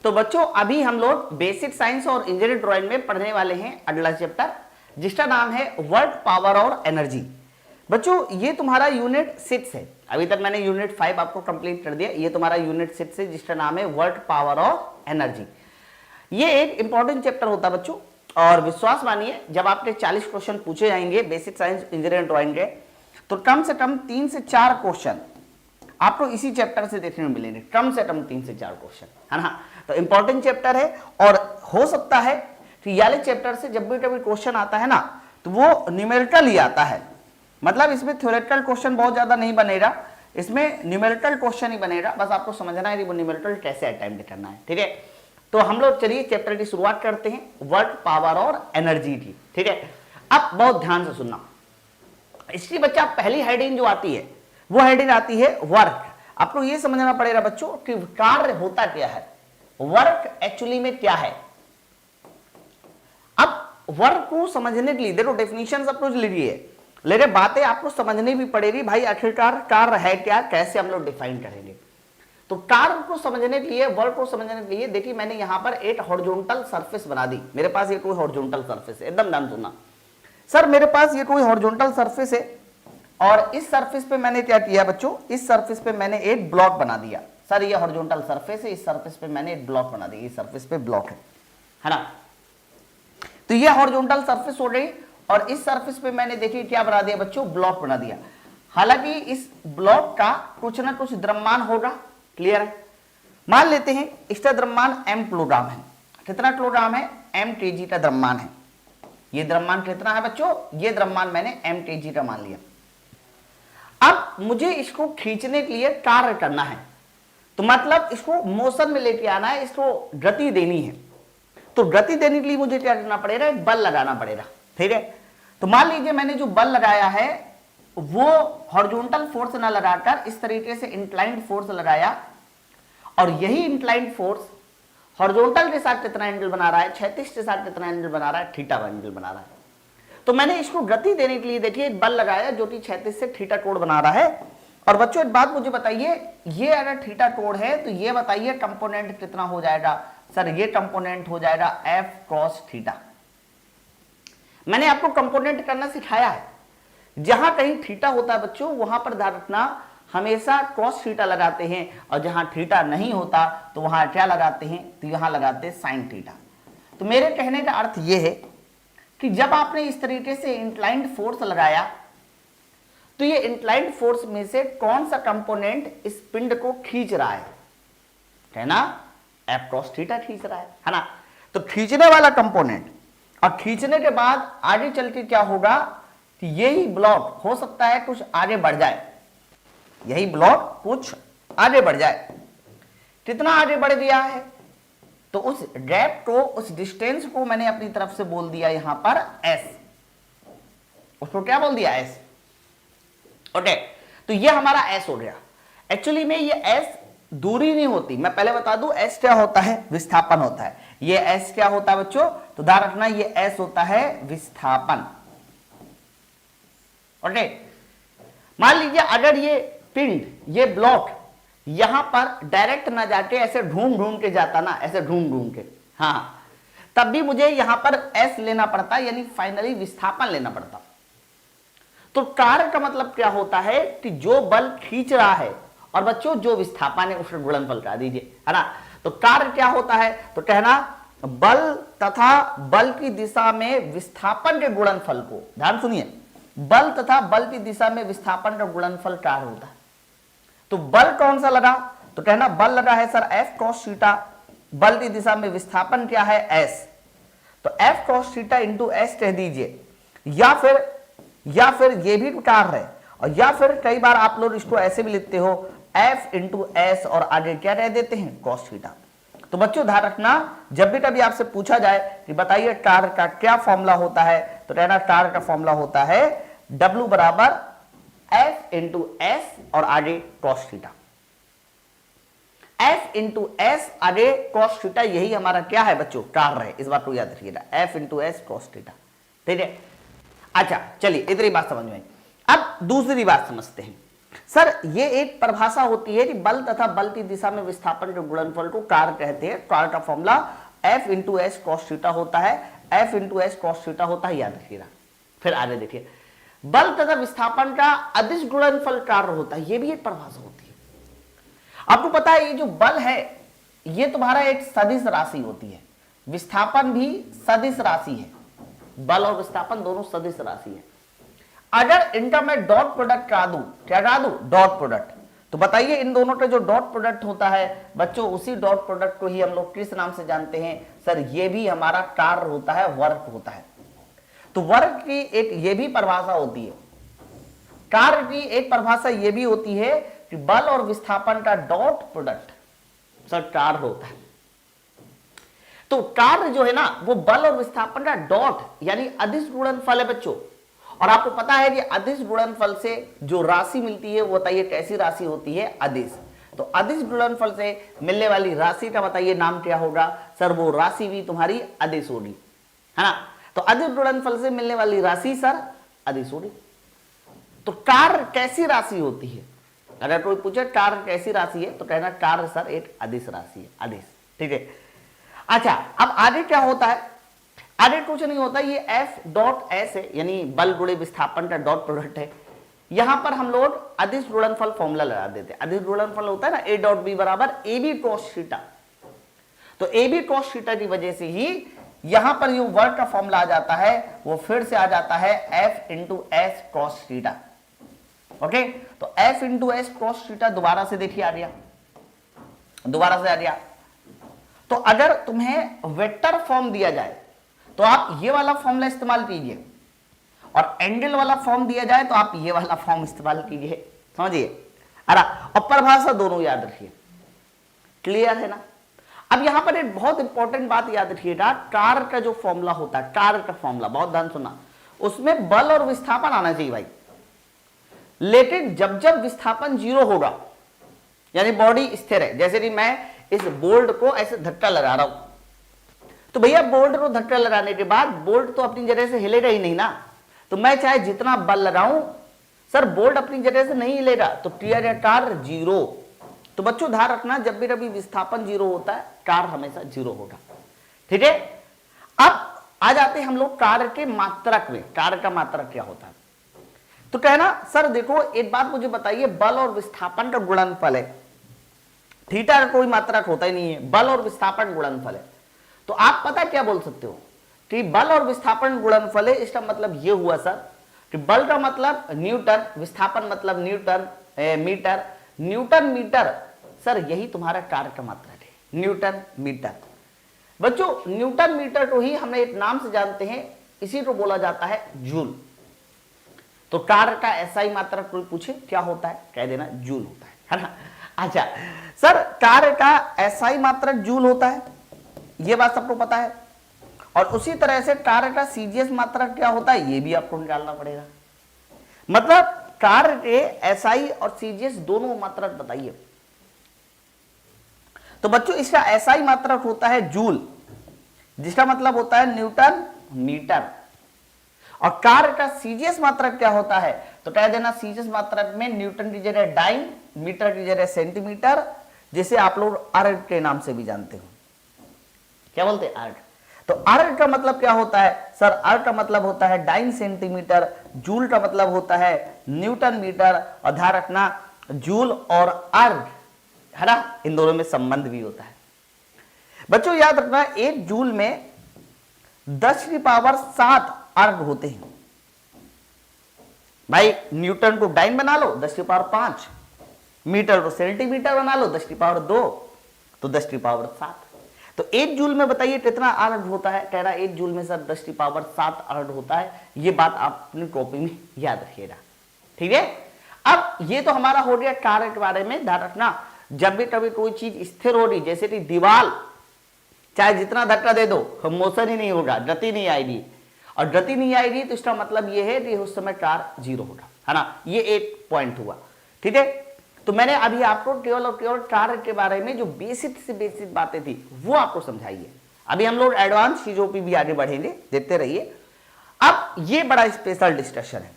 तो बच्चों अभी हम लोग बेसिक साइंस और इंजीनियरिंग ड्राइंग में पढ़ने वाले हैं अगला चैप्टर, जिसका नाम है वर्क, पावर और एनर्जी। बच्चों ये तुम्हारा यूनिट 6 है। अभी तक मैंने यूनिट 5 आपको कंप्लीट कर दिया। ये तुम्हारा यूनिट 6 है जिसका नाम है वर्क, पावर और एनर्जी। ये एक इंपॉर्टेंट चैप्टर होता है बच्चों, और विश्वास मानिए जब आपके 40 क्वेश्चन पूछे जाएंगे बेसिक साइंस इंजीनियरिंग ड्राइंग के, तो कम से कम 3 से 4 क्वेश्चन आपको इसी चैप्टर से देखने में मिलेंगे। कम से कम 3 से 4 क्वेश्चन, है ना। तो इंपॉर्टेंट चैप्टर है, और हो सकता है कि ये वाले चैप्टर से जब भी कभी क्वेश्चन आता है ना, तो वो न्यूमेरिकल ही आता है। मतलब इसमें थ्योरेटिकल क्वेश्चन बहुत ज्यादा नहीं बनेगा, इसमें न्यूमेरिकल क्वेश्चन ही बनेगा। बस आपको समझना है कि वो न्यूमेरिकल कैसे अटेम्प्ट करना है, ठीक है। तो हम लोग चलिए चैप्टर की शुरुआत करते हैं, वर्क, पावर और एनर्जी की, ठीक है। अब बहुत ध्यान से सुनना। इसकी बच्चा पहली हेडिंग जो आती है वो हेडिंग आती है वर्क। आपको ये समझना पड़ेगा बच्चों कि कार्य होता क्या है, वर्क एक्चुअली में क्या है। अब वर्क को समझने के लिए देखो डेफिनेशन सब कुछ लीजिए, लेकिन बातें आपको समझनी भी पड़ेगी भाई, आखिरकार कार्य है क्या, कैसे हम लोग डिफाइन करेंगे। तो कार्य को समझने के लिए, वर्क को समझने के लिए, देखिए मैंने यहां पर एक हॉरिजॉन्टल सरफेस बना दी। मेरे पास ये कोई हॉरिजॉन्टल सरफेस है, एकदम ध्यान सुनना सर, मेरे पास ये कोई हॉरिजॉन्टल सरफेस है, और इस सरफेस पे मैंने क्या किया बच्चों, इस सरफेस पे मैंने एक ब्लॉक बना दिया। सर ये हॉरिजॉन्टल सरफेस है, इस सरफेस पे मैंने एक ब्लॉक बना दिया, इस सरफेस पे ब्लॉक है ना। तो ये हॉरिजॉन्टल सरफेस हो गई, और इस सरफेस पे मैंने देखिए क्या बना दिया बच्चों, ब्लॉक बना दिया। हालांकि इस ब्लॉक का कुछ ना कुछ द्रव्यमान होगा, क्लियर है। मान लेते हैं इसका द्रव्यमान m किलोग्राम है। कितना किलोग्राम है, m kg का द्रव्यमान है। ये द्रव्यमान कितना है बच्चों, ये द्रव्यमान मैंने m kg का मान लिया। अब मुझे इसको खींचने के लिए कार्य करना है, तो मतलब इसको मोशन में लेके आना है, इसको गति देनी है। तो गति देने के लिए मुझे क्या करना पड़ेगा, एक बल लगाना पड़ेगा, ठीक है। तो मान लीजिए मैंने जो बल लगाया है वो हॉरिजॉन्टल फोर्स ना लगाकर इस तरीके से इंक्लाइंड फोर्स लगाया, और यही इंक्लाइंड फोर्स हॉरिजॉन्टल के साथ कितना एंगल बना रहा है, क्षैतिज के साथ कितना एंगल बना रहा है, थीटा एंगल बना रहा है। तो मैंने इसको गति देने के लिए देखिए एक बल लगाया जो कि क्षैतिज से थीटा कोण बना रहा है। और बच्चों एक बात मुझे बताइए, ये अगर थीटा कोण है तो ये बताइए कंपोनेंट कितना हो जाएगा। सर ये कंपोनेंट हो जाएगा एफ क्रॉस थीटा। मैंने आपको कंपोनेंट करना सिखाया है, जहां कहीं थीटा होता है बच्चों वहां पर ध्यान रखना हमेशा क्रॉस थीटा लगाते हैं, और जहां थीटा नहीं होता तो वहां क्या लगाते हैं, तो यहां लगाते हैं साइन थीटा। तो मेरे कहने का अर्थ यह है कि जब आपने इस तरीके से इंक्लाइंड फोर्स लगाया, तो ये इंक्लाइंड फोर्स में से कौन सा कंपोनेंट इस पिंड को खींच रहा है ना, एफ क्रॉस थीटा खींच रहा है ना। तो खींचने वाला कंपोनेंट, और खींचने के बाद आगे चल के क्या होगा कि यही ब्लॉक हो सकता है कुछ आगे बढ़ जाए, यही ब्लॉक कुछ आगे बढ़ जाए। कितना आगे बढ़ गया है, तो उस गैप को, उस डिस्टेंस को मैंने अपनी तरफ से बोल दिया यहां पर s। उसको क्या बोल दिया, s। ओके, तो ये हमारा s हो गया। एक्चुअली में ये s दूरी नहीं होती, मैं पहले बता दूं s क्या होता है, विस्थापन होता है। ये s क्या होता है बच्चों, तो ध्यान रखना ये s होता है विस्थापन। ओके, मान लीजिए अगर ये पिंड, ये ब्लॉक यहां पर डायरेक्ट ना जाके ऐसे ढूंढ ढूंढ के जाता ना, ऐसे ढूंढ ढूंढ के, हाँ, तब भी मुझे यहां पर s लेना पड़ता, यानी फाइनली विस्थापन लेना पड़ता। तो कार्य का मतलब क्या होता है कि जो बल खींच रहा है, और बच्चों जो विस्थापन है उसका गुणनफल कर दीजिए, है ना। तो कार्य क्या होता है, तो कहना बल तथा बल की दिशा में विस्थापन के गुणनफल को, ध्यान सुनिए, बल तथा बल की दिशा में विस्थापन का गुणनफल कार्य होता है। तो बल कौन सा लगा, तो कहना बल लगा है सर एफ क्रॉस थीटा, बल की दिशा में विस्थापन क्या है एस, तो F cross theta into S कह दीजिए, या फिर ये भी कार्य है, और या फिर कई बार आप लोग इसको ऐसे भी लिखते हो एफ इंटू एस, और आगे क्या कह देते हैं कॉस थीटा। तो बच्चों ध्यान रखना, जब भी कभी आपसे पूछा जाए कि बताइए कार्य का क्या फॉर्मूला होता है, तो कहना कार्य का फॉर्मूला होता है W बराबर F इंटू एस और आगे cos theta. F into S आगे कॉस थीटा, यही हमारा क्या है बच्चों, कार्य है। इस बात को याद रखिएगा, F into S cos theta, ठीक है। अच्छा चलिए इतनी बात समझ में आई। अब दूसरी बात समझते हैं। सर ये एक परिभाषा होती है कि बल तथा बल की दिशा में विस्थापन के गुणनफल को कार्य कहते हैं। कार्य का formula F into S cos theta होता है, F into S cos theta होता है, याद रखिएगा। फिर आगे देखिए, बल तथा विस्थापन का अदिश गुणनफल कार्य होता है, ये भी एक परिभाषा होती है। आपको पता है ये जो बल है ये तुम्हारा एक सदिश राशि होती है, विस्थापन भी सदिश राशि है, बल और विस्थापन दोनों सदिश राशि है। अगर इनका मैं डॉट प्रोडक्ट करा दूं, क्या करा दूं? Dot product. तो बताइए इन दोनों का जो डॉट प्रोडक्ट होता है बच्चों, उसी डॉट प्रोडक्ट को ही हम लोग किस नाम से जानते हैं? सर ये भी हमारा कार्य होता है, वर्क होता है। तो वर्क की एक ये भी परिभाषा होती है, कार्य की एक परिभाषा ये भी होती है कि बल और विस्थापन का डॉट प्रोडक्ट सर कार्य होता है। तो कार्य जो है ना वो बल और विस्थापन का डॉट यानी अदिश गुणनफल है बच्चों। और आपको पता है कि अदिश गुणनफल से जो राशि मिलती है वो बताइए कैसी राशि होती है? अदिश। तो अदिश गुणनफल से मिलने वाली राशि का बताइए नाम क्या होगा? सर वो राशि भी तुम्हारी अदिश होगी, है ना। तो अदिश गुणनफल से मिलने वाली राशि सर अदिश होगी। तो कार्य कैसी राशि होती है? अगर कोई पूछे कार्य कैसी राशि है तो कहना कार्य सर एक अदिश राशि है, अदिश। ठीक है। अच्छा अब आगे क्या होता है? आगे कुछ नहीं होता, ये F डॉट एस है यानी बल गुणे विस्थापन का डॉट प्रोडक्ट है। यहां पर हम लोग अदिश गुणनफल फॉर्मूला लगा देते हैं। अदिश गुणनफल होता है ना A डॉट बी बराबर ए बी कॉस थीटा। तो ए बी कॉस थीटा की वजह से ही यहां पर जो वर्क का फॉर्मूला आ जाता है वो फिर से आ जाता है F into S cos theta. Okay, तो F into S cos theta दोबारा से देखिए आ गया, दोबारा से आ गया। तो अगर तुम्हें वेक्टर फॉर्म दिया जाए तो आप ये वाला फॉर्मूला इस्तेमाल कीजिए, और एंगल वाला फॉर्म दिया जाए तो आप ये वाला फॉर्म इस्तेमाल कीजिए, समझिए। अरे और परिभाषा दोनों याद रखिए, क्लियर है ना। अब यहां पर एक बहुत इंपॉर्टेंट बात याद रखिएगा, कार्य का जो फॉर्मूला होता है, कार्य का फॉर्मूला बहुत ध्यान सुनना, उसमें बल और विस्थापन आना चाहिए भाई। लेकिन जब जब विस्थापन 0 होगा यानी बॉडी स्थिर है, जैसे कि मैं इस बोल्ट को ऐसे धक्का लगा रहा हूं, तो भैया बोल्ट को धक्का लगाने के बाद बोल्ट तो अपनी जगह से हिलेगा ही नहीं ना। तो मैं चाहे जितना बल लगाऊं सर बोल्ट अपनी जगह से नहीं हिलेगा, तो किया गया कार्य 0। तो बच्चों ध्यान रखना, जब भी कभी विस्थापन 0 होता है कार्य हमेशा 0 होगा। ठीक है। अब आ जाते हैं हम लोग कार्य के मात्रक में। कार्य का मात्रक क्या होता है? तो कहना सर देखो एक बात मुझे बताइए, बल और विस्थापन का गुणनफल है, थीटा का कोई मात्रक होता ही नहीं है, बल और विस्थापन गुणनफल है। तो आप पता क्या बोल सकते हो कि बल और विस्थापन गुणनफल है। इसका मतलब ये हुआ सर कि बल का मतलब न्यूटन, विस्थापन मतलब newton metre, newton metre sir यही तुम्हारा कार्य का मात्रक है, न्यूटन मीटर। बच्चों न्यूटन मीटर को ही हमने एक नाम से जानते हैं, इसी को बोला जाता है जूल। तो कार्य का ऐसा ही मात्रक कोई पूछे क्या होता है, कह देना जूल होता है ना। अच्छा सर कार्य का ऐसा ही मात्रक जूल होता है, ये बात सबको पता है। और उसी तरह से कार्य का सीजीएस मात्रक क्या होता है ये भी आपको निकालना पड़ेगा। मतलब कार्य के एसआई और सीजीएस दोनों मात्रक बताइए। तो बच्चों इसका एसआई मात्रक होता है जूल, जिसका मतलब होता है न्यूटन मीटर। और कार्य का सीजीएस मात्रक क्या होता है? तो कह देना सीजीएस मात्रक में न्यूटन की जगह डाइन, मीटर की जगह सेंटीमीटर, जिसे आप लोग अर्ग के नाम से भी जानते हो। क्या बोलते हैं? अर्ग। तो अर्ग का मतलब क्या होता है? सर अर्ग का मतलब होता है डाइन सेंटीमीटर, जूल का मतलब होता है न्यूटन मीटर। और ध्यान रखना जूल और अर्ग है ना, इन दोनों में संबंध भी होता है। बच्चों याद रखना एक जूल में 10⁻7 अर्ग होते हैं। भाई न्यूटन को डाइन बना लो 10⁵, मीटर को सेंटीमीटर बना लो 10⁻², तो 10⁻7। तो एक जूल में बताइए कितना अर्ग होता है? कह रहा है एक जूल में सर 10⁻7 अर्ग होता है। ये बात आप अपनी कॉपी में याद रखिएगा, ठीक है। अब ये तो हमारा हो गया कार्य के बारे में। ध्यान रखना जब भी कभी कोई चीज स्थिर हो रही, जैसे कि दीवार, चाहे जितना धक्का दे दो मोशन ही नहीं होगा, गति नहीं आएगी। और गति नहीं आएगी तो इसका मतलब ये है कि उस समय कार्य 0 होगा, है ना। ये एक पॉइंट हुआ, ठीक है। तो मैंने अभी आपको केवल और केवल कार्य के बारे में जो बेसिक से बेसिक बातें थी वो आपको समझाई है। अभी हम लोग एडवांस चीजों पे भी आगे बढ़ेंगे, देखते रहिए। अब ये बड़ा स्पेशल डिस्कशन है।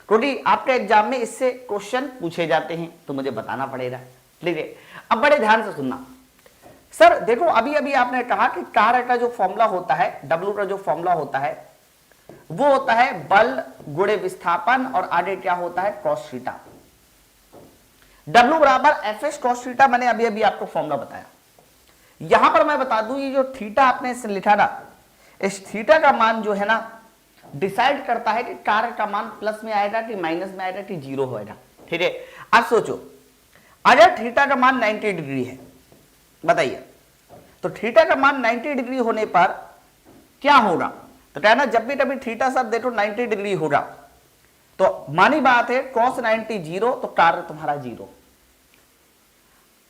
क्योंकि आपके एग्जाम में इससे क्वेश्चन पूछे जाते हैं तो मुझे बताना पड़ेगा। ठीक है, अब बड़े ध्यान से सुनना। सर देखो अभी अभी आपने कहा कि कार्य का जो फॉर्मूला होता है, डब्ल्यू का जो फॉर्मूला होता है वो होता है बल गुणे विस्थापन और आगे क्या होता है कॉस थीटा। W बराबर एफ एस कॉस थीटा, मैंने अभी अभी आपको फॉर्मूला बताया। यहां पर मैं बता दूं ये जो थीटा आपने इससे लिखा ना, इस थीटा का मान जो है ना डिसाइड करता है कि कार्य का मान प्लस में आएगा कि माइनस में आएगा कि जीरो होएगा। ठीक है, अब सोचो अगर थीटा का मान 90 डिग्री है, बताइए तो थीटा का मान 90 डिग्री होने पर क्या होगा, तो कहना जब भी कभी थीटा सब देखो 90 डिग्री होगा तो मानी बात है cos 90 जीरो, तो कार्य तुम्हारा जीरो।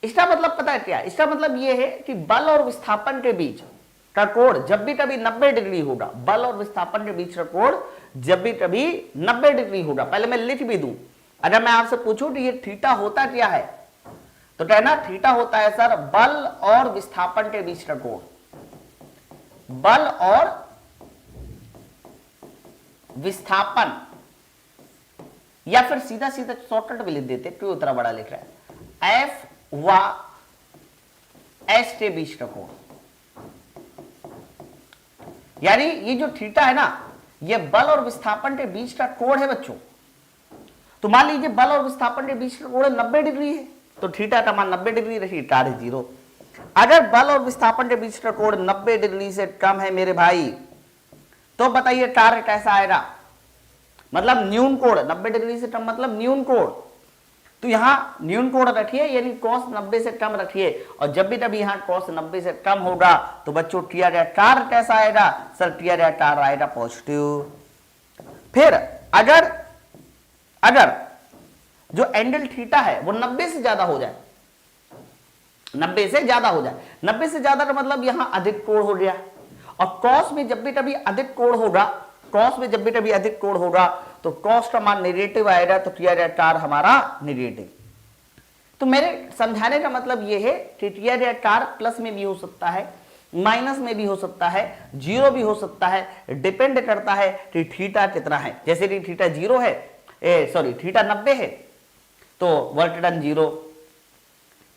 इसका मतलब पता है क्या, इसका मतलब यह है कि बल और विस्थापन के बीच का कोण जब भी कभी 90 डिग्री होगा, बल और विस्थापन के बीच का कोण जब भी कभी 90 डिग्री होगा। पहले मैं लिख भी दूं, अगर मैं आपसे पूछूं कि ये थीटा होता क्या है, तो कहना थीटा होता है सर बल और विस्थापन के बीच का कोण, बल और विस्थापन, या फिर सीधा सीधा शॉर्टकट भी लिख देते क्यों उतना बड़ा लिख रहा है, एफ व एस के बीच का कोण। यानी ये जो थीटा है ना ये बल और विस्थापन के बीच का कोण है बच्चों। तो मान लीजिए बल और विस्थापन के बीच का कोण 90 डिग्री है तो थीटा का मान 90 डिग्री रही, कार्य जीरो। अगर बल और विस्थापन के बीच का कोण 90 डिग्री से कम है मेरे भाई, तो बताइए कार्य कैसा आएगा, मतलब न्यून कोण 90 डिग्री से कम मतलब न्यून कोण। तो यहां न्यून कोण रखिए यानी cos 90 से कम रखिए, और जब भी तब यहां cos 90 से कम होगा तो बच्चों किया गया कार्य कैसा आएगा, सर किया गया कार्य आएगा पॉजिटिव। फिर अगर जो एंगल थीटा है वो 90 से ज्यादा हो जाए, 90 से ज्यादा हो जाए, 90 से ज्यादा का मतलब यहां अधिक कोण हो गया, और cos में जब भी कभी अधिक कोण होगा, cos में जब भी कभी अधिक कोण होगा तो cos का मान नेगेटिव आएगा, तो किया गया कार्य हमारा नेगेटिव। तो मेरे समझाने का मतलब यह है कि किया गया कार्य प्लस में भी हो सकता है, माइनस में भी हो सकता है, जीरो भी हो सकता है, डिपेंड करता है कि थीटा कितना है। जैसे कि थीटा जीरो है, थीटा 90 है तो वर्क डन जीरो,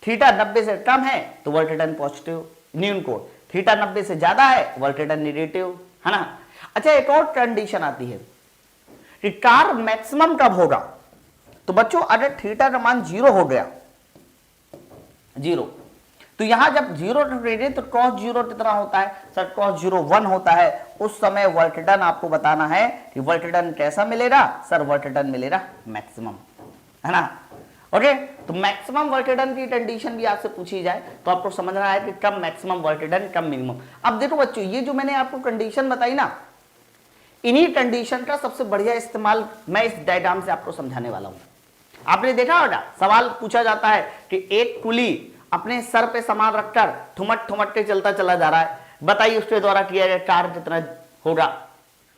थीटा 90 से कम है तो वर्क डन पॉजिटिव न्यून कोण, थीटा 90 से ज्यादा है वर्क डन नेगेटिव, है ना। अच्छा एक और कंडीशन आती है कि कार्य मैक्सिमम कब होगा, तो बच्चों अगर थीटा का मान जीरो हो गया, जीरो, तो यहां जब जीरो रखेंगे तो cos जीरो कितना होता है, सर cos जीरो 1 होता है। उस समय वर्क डन आपको बताना है कि वर्क डन कैसा मिलेगा, सर वर्क डन मिलेगा मैक्सिमम, है ना। ओके, तो मैक्सिमम वर्क डन की कंडीशन भी आपसे पूछी जाए तो आपको समझना है कि कब मैक्सिमम वर्क डन कब मिनिमम। अब देखो बच्चों ये जो मैंने आपको कंडीशन बताई ना, इन्हीं कंडीशन का सबसे बढ़िया इस्तेमाल मैं इस डायग्राम से आपको समझाने वाला हूं। आपने देखा होगा सवाल पूछा जाता है कि एक कुली अपने सर पे सामान रखकर ठुमट ठुमट के चलता चला जा रहा है, बताइए उसके द्वारा किया गया कार्य कितना होगा,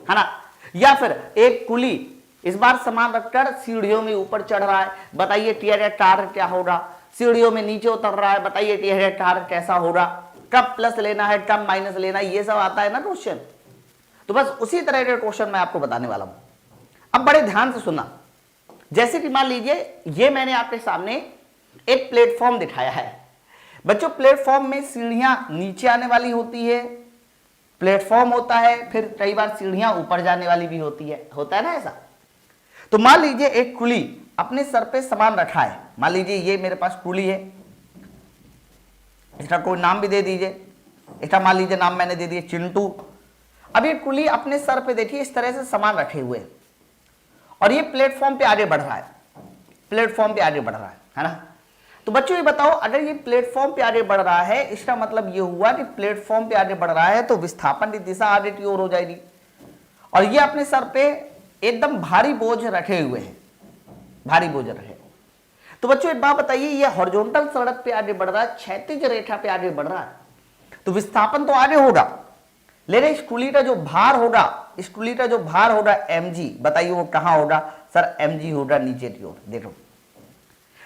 है ना। या फिर एक कुली इस बार सामान रखकर सीढ़ियों में ऊपर चढ़ रहा है, बताइए किया गया कार्य क्या होगा, सीढ़ियों में नीचे उतर रहा है, बताइए किया गया कार्य कैसा होगा, कब प्लस लेना है कब माइनस लेना है, ये सब आता है ना क्वेश्चन। तो बस उसी तरह के क्वेश्चन मैं आपको बताने वाला हूं। अब बड़े ध्यान से सुनना, जैसे कि मान लीजिए ये मैंने आपके सामने एक प्लेटफॉर्म दिखाया है बच्चों, प्लेटफॉर्म में सीढ़ियां नीचे आने वाली होती है, प्लेटफॉर्म होता है, फिर कई बार सीढ़ियां ऊपर जाने वाली भी होती है, होता है ना ऐसा। तो मान लीजिए एक कुली अपने सर पे सामान रखा है, मान लीजिए ये मेरे पास कुली है, इसका कोई नाम भी दे दीजिए, इसका मान लीजिए नाम मैंने दे दिया चिंटू। अब ये कुली अपने सर पे देखिए इस तरह से सामान रखे हुए हैं और ये प्लेटफॉर्म पे आगे बढ़ रहा है, प्लेटफॉर्म पे आगे बढ़ रहा है ना। तो बच्चों ये बताओ अगर ये प्लेटफॉर्म पे आगे बढ़ रहा है, इसका मतलब ये हुआ कि प्लेटफॉर्म पे आगे बढ़ रहा है तो विस्थापन की दिशा आगे की ओर हो जाएगी, और ये अपने सर पे एकदम भारी बोझ रखे हुए हैं, भारी बोझ रखे। तो बच्चों एक बात बताइए, ये हॉरिजॉन्टल सड़क पे आगे बढ़ रहा है, क्षैतिज रेखा पे आगे बढ़ रहा है, तो विस्थापन तो आगे होगा, लेकिन इस कुली का जो भार होगा, इस कुली का जो भार होगा mg, बताइए वो कहां होगा, सर mg होगा नीचे की ओर। देखो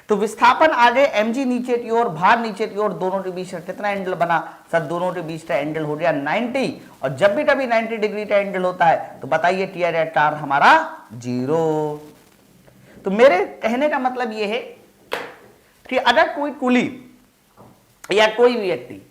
तो विस्थापन आगे mg नीचे की ओर, भार नीचे की ओर, दोनों के बीच कितना एंगल बना, सर दोनों के बीच का एंगल हो गया 90, और जब भी कभी 90 डिग्री का एंगल होता है तो बताइए किया गया कार्य हमारा जीरो। तो मेरे कहने का मतलब यह है कि अगर कोई कुली या कोई भी व्यक्ति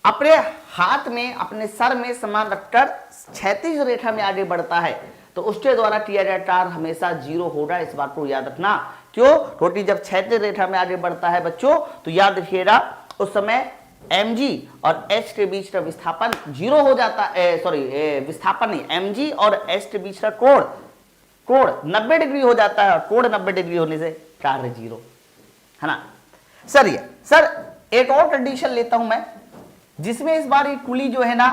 अपने हाथ में, अपने सर में सामान रखकर क्षैतिज रेखा में आगे बढ़ता है तो उसके द्वारा किया गया कार्य हमेशा 0 होगा। इस बात को याद रखना। क्यों? क्योंकि जब क्षैतिज रेखा में आगे बढ़ता है बच्चों तो याद रखिएगा उस समय mg और h के बीच का विस्थापन 0 हो जाता है। सॉरी, विस्थापन नहीं, mg और h के बीच का कोण 90 डिग्री हो जाता है। कोण 90 डिग्री होने से कार्य 0 है ना। सर एक और कंडीशन लेता हूं मैं, जिसमें इस बार ये कुली जो है ना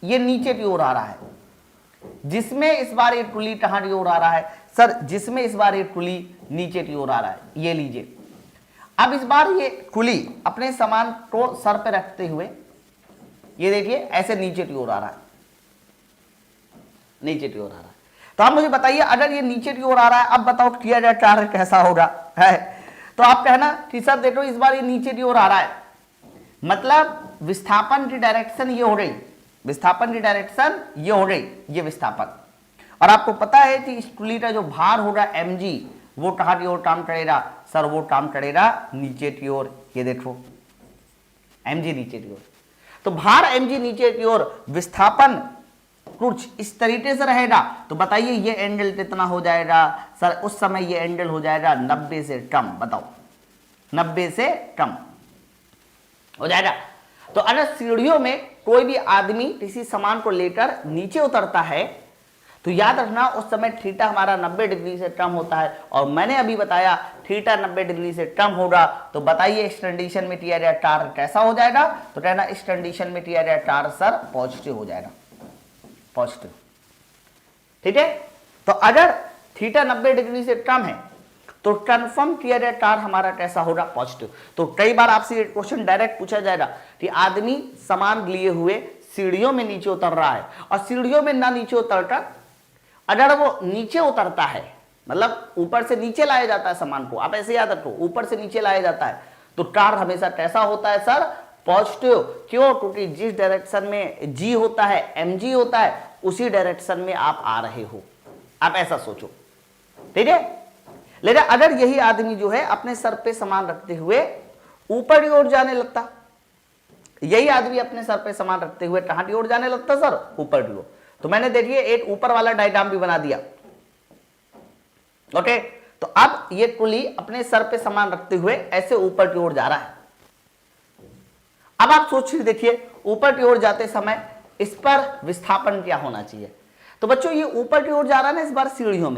ये नीचे की ओर आ रहा है। जिसमें इस बार ये कुली कहां की ओर आ रहा है सर? जिसमें इस बार ये कुली नीचे की ओर आ रहा है। ये लीजिए, अब इस बार ये कुली अपने सामान को सर पे रखते हुए ये देखिए ऐसे नीचे की ओर आ रहा है, नीचे की ओर आ रहा है। तो आप मुझे बताइए अगर ये नीचे की ओर आ रहा है, अब बताओ किया जाए कार्य कैसा होगा है? तो आप कहना कि सर देखो इस बार ये नीचे की ओर आ रहा है, मतलब विस्थापन की डायरेक्शन ये हो गई, विस्थापन की डायरेक्शन ये हो गई, ये विस्थापन। और आपको पता है कि इस कुली का जो भार होगा mg वो कहां की ओर काम करेगा सर? वो काम करेगा नीचे की ओर। ये देखो mg नीचे की ओर, तो भार mg नीचे की ओर, विस्थापन कुछ इस तरीके से रहेगा। तो बताइए ये एंगल कितना हो जाएगा सर? उस समय ये एंगल हो जाएगा 90 से कम। बताओ 90 से कम हो जाएगा। तो अगर सीढ़ियों में कोई भी आदमी किसी सामान को लेकर नीचे उतरता है तो याद रखना उस समय थीटा हमारा 90 डिग्री से कम होता है। और मैंने अभी बताया थीटा 90 डिग्री से कम होगा। तो बताइए इस कंडीशन में किया गया कार्य कैसा हो जाएगा? तो कहना इस कंडीशन में किया गया कार्य सर पॉजिटिव हो जाएगा, पॉजिटिव। ठीक है, तो अगर थीटा 90 डिग्री से कम है तो कंफर्म किया गया कार्य हमारा कैसा होगा? पॉजिटिव। तो कई बार आपसे ये क्वेश्चन डायरेक्ट पूछा जाएगा कि आदमी सामान लिए हुए सीढ़ियों में नीचे उतर रहा है और सीढ़ियों में ना नीचे उतरकर अगर वो नीचे उतरता है, मतलब ऊपर से नीचे लाया जाता है सामान को, आप ऐसे याद रखो ऊपर से नीचे लाया जाता है, तो कार्य हमेशा कैसा होता है सर? पॉजिटिव। क्यों? क्योंकि जिस डायरेक्शन में g होता है, mg होता है, उसी डायरेक्शन में आप आ रहे हो। आप ऐसा सोचो, ठीक है। लेकिन अगर यही आदमी जो है अपने सर पे सामान रखते हुए ऊपर की ओर जाने लगता, यही आदमी अपने सर पे सामान रखते हुए कहां की ओर जाने लगता सर? ऊपर की ओर। तो मैंने देखिए एक ऊपर वाला डायग्राम भी बना दिया। ओके, तो अब ये कुली अपने सर पे सामान रखते हुए ऐसे ऊपर की ओर जा रहा है। अब आप सोचिए, देखिए ऊपर की ओर जाते समय इस पर विस्थापन क्या होना चाहिए? तो बच्चों ये ऊपर की ओर जा रहा है ना, इस बार सीढ़ियों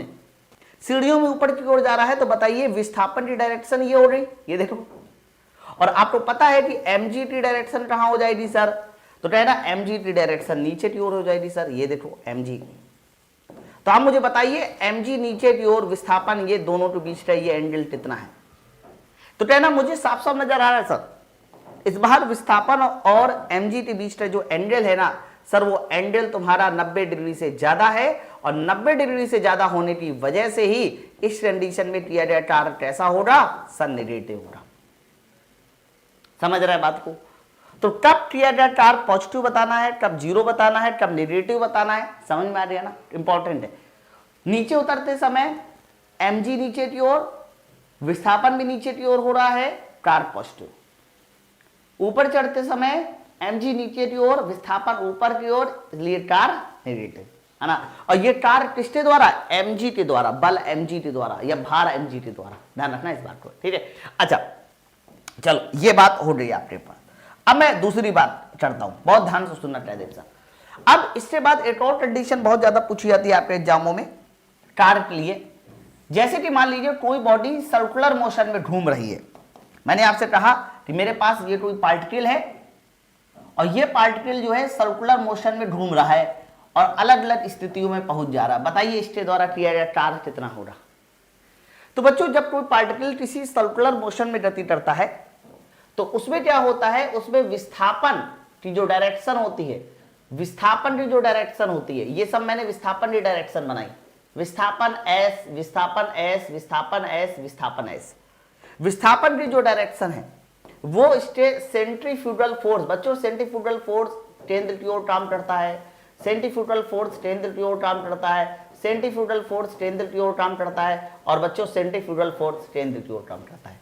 में ऊपर की ओर जा रहा है। तो बताइए विस्थापन की डायरेक्शन ये हो रही, ये देखो। और आपको पता है कि mg की डायरेक्शन कहां हो जाएगी सर? तो कहना mg की डायरेक्शन नीचे की ओर हो जाएगी सर। ये देखो mg। तो आप मुझे बताइए mg नीचे की ओर, विस्थापन, ये दोनों के बीच का ये एंगल कितना है? तो कहना मुझे साफ साफ नजर आ रहा है सर, इस बार विस्थापन और mg के बीच का जो एंगल है ना सर, वो एंगल तुम्हारा 90 डिग्री से ज्यादा है। और 90 डिग्री से ज्यादा होने की वजह से ही इस कंडीशन में किया गया कार्य कैसा होगा सर? नेगेटिव होगा। समझ रहा है बात को? तो कब किया गया कार्य पॉजिटिव बताना है, कब 0 बताना है, कब नेगेटिव बताना है, समझ में आ रहा है ना? इंपॉर्टेंट है। नीचे उतरते समय mg नीचे की ओर, विस्थापन भी नीचे की ओर हो रहा है, कार्य पॉजिटिव। ऊपर चढ़ते समय mg नीचे की ओर, विस्थापन ऊपर की ओर, इसलिए कार्य नेगेटिव, है ना। और ये कार्य किसके द्वारा? mg के द्वारा, बल mg के द्वारा या भार mg के द्वारा। ध्यान रखना इस बात को, ठीक है। अच्छा चलो, ये बात हो गई आपके पास। अब मैं दूसरी बात करता हूं, बहुत ध्यान से सुनना चाहिए साहब। अब इसके बाद एक और कंडीशन बहुत ज्यादा पूछी जाती है आपके एग्जामों में कार्य के लिए। जैसे कि मान लीजिए कोई बॉडी सर्कुलर मोशन में घूम रही है। मैंने आपसे कहा कि मेरे पास ये कोई पार्टिकल है और ये पार्टिकल जो है सर्कुलर मोशन में घूम रहा है और अलग अलग स्थितियों में पहुंच जा रहा है। बताइए इसके द्वारा किया गया कार्य कितना होगा? तो बच्चों जब कोई पार्टिकल किसी सर्कुलर मोशन में गति करता है तो उसमें क्या होता है? उसमें विस्थापन की जो डायरेक्शन होती है, विस्थापन की जो डायरेक्शन होती है, ये सब मैंने विस्थापन की डायरेक्शन बनाई। विस्थापन s, विस्थापन s, विस्थापन s, विस्थापन s। विस्थापन की जो डायरेक्शन है वो सेंट्रीफ्यूगल फोर्स, बच्चों सेंट्रीफ्यूगल फोर्स केंद्र की ओर काम करता है, सेंट्रीफ्यूगल फोर्स केंद्र की ओर काम करता है, सेंट्रीफ्यूगल फोर्स केंद्र की ओर काम करता है, और बच्चों सेंट्रीफ्यूगल फोर्स केंद्र की ओर काम करता है।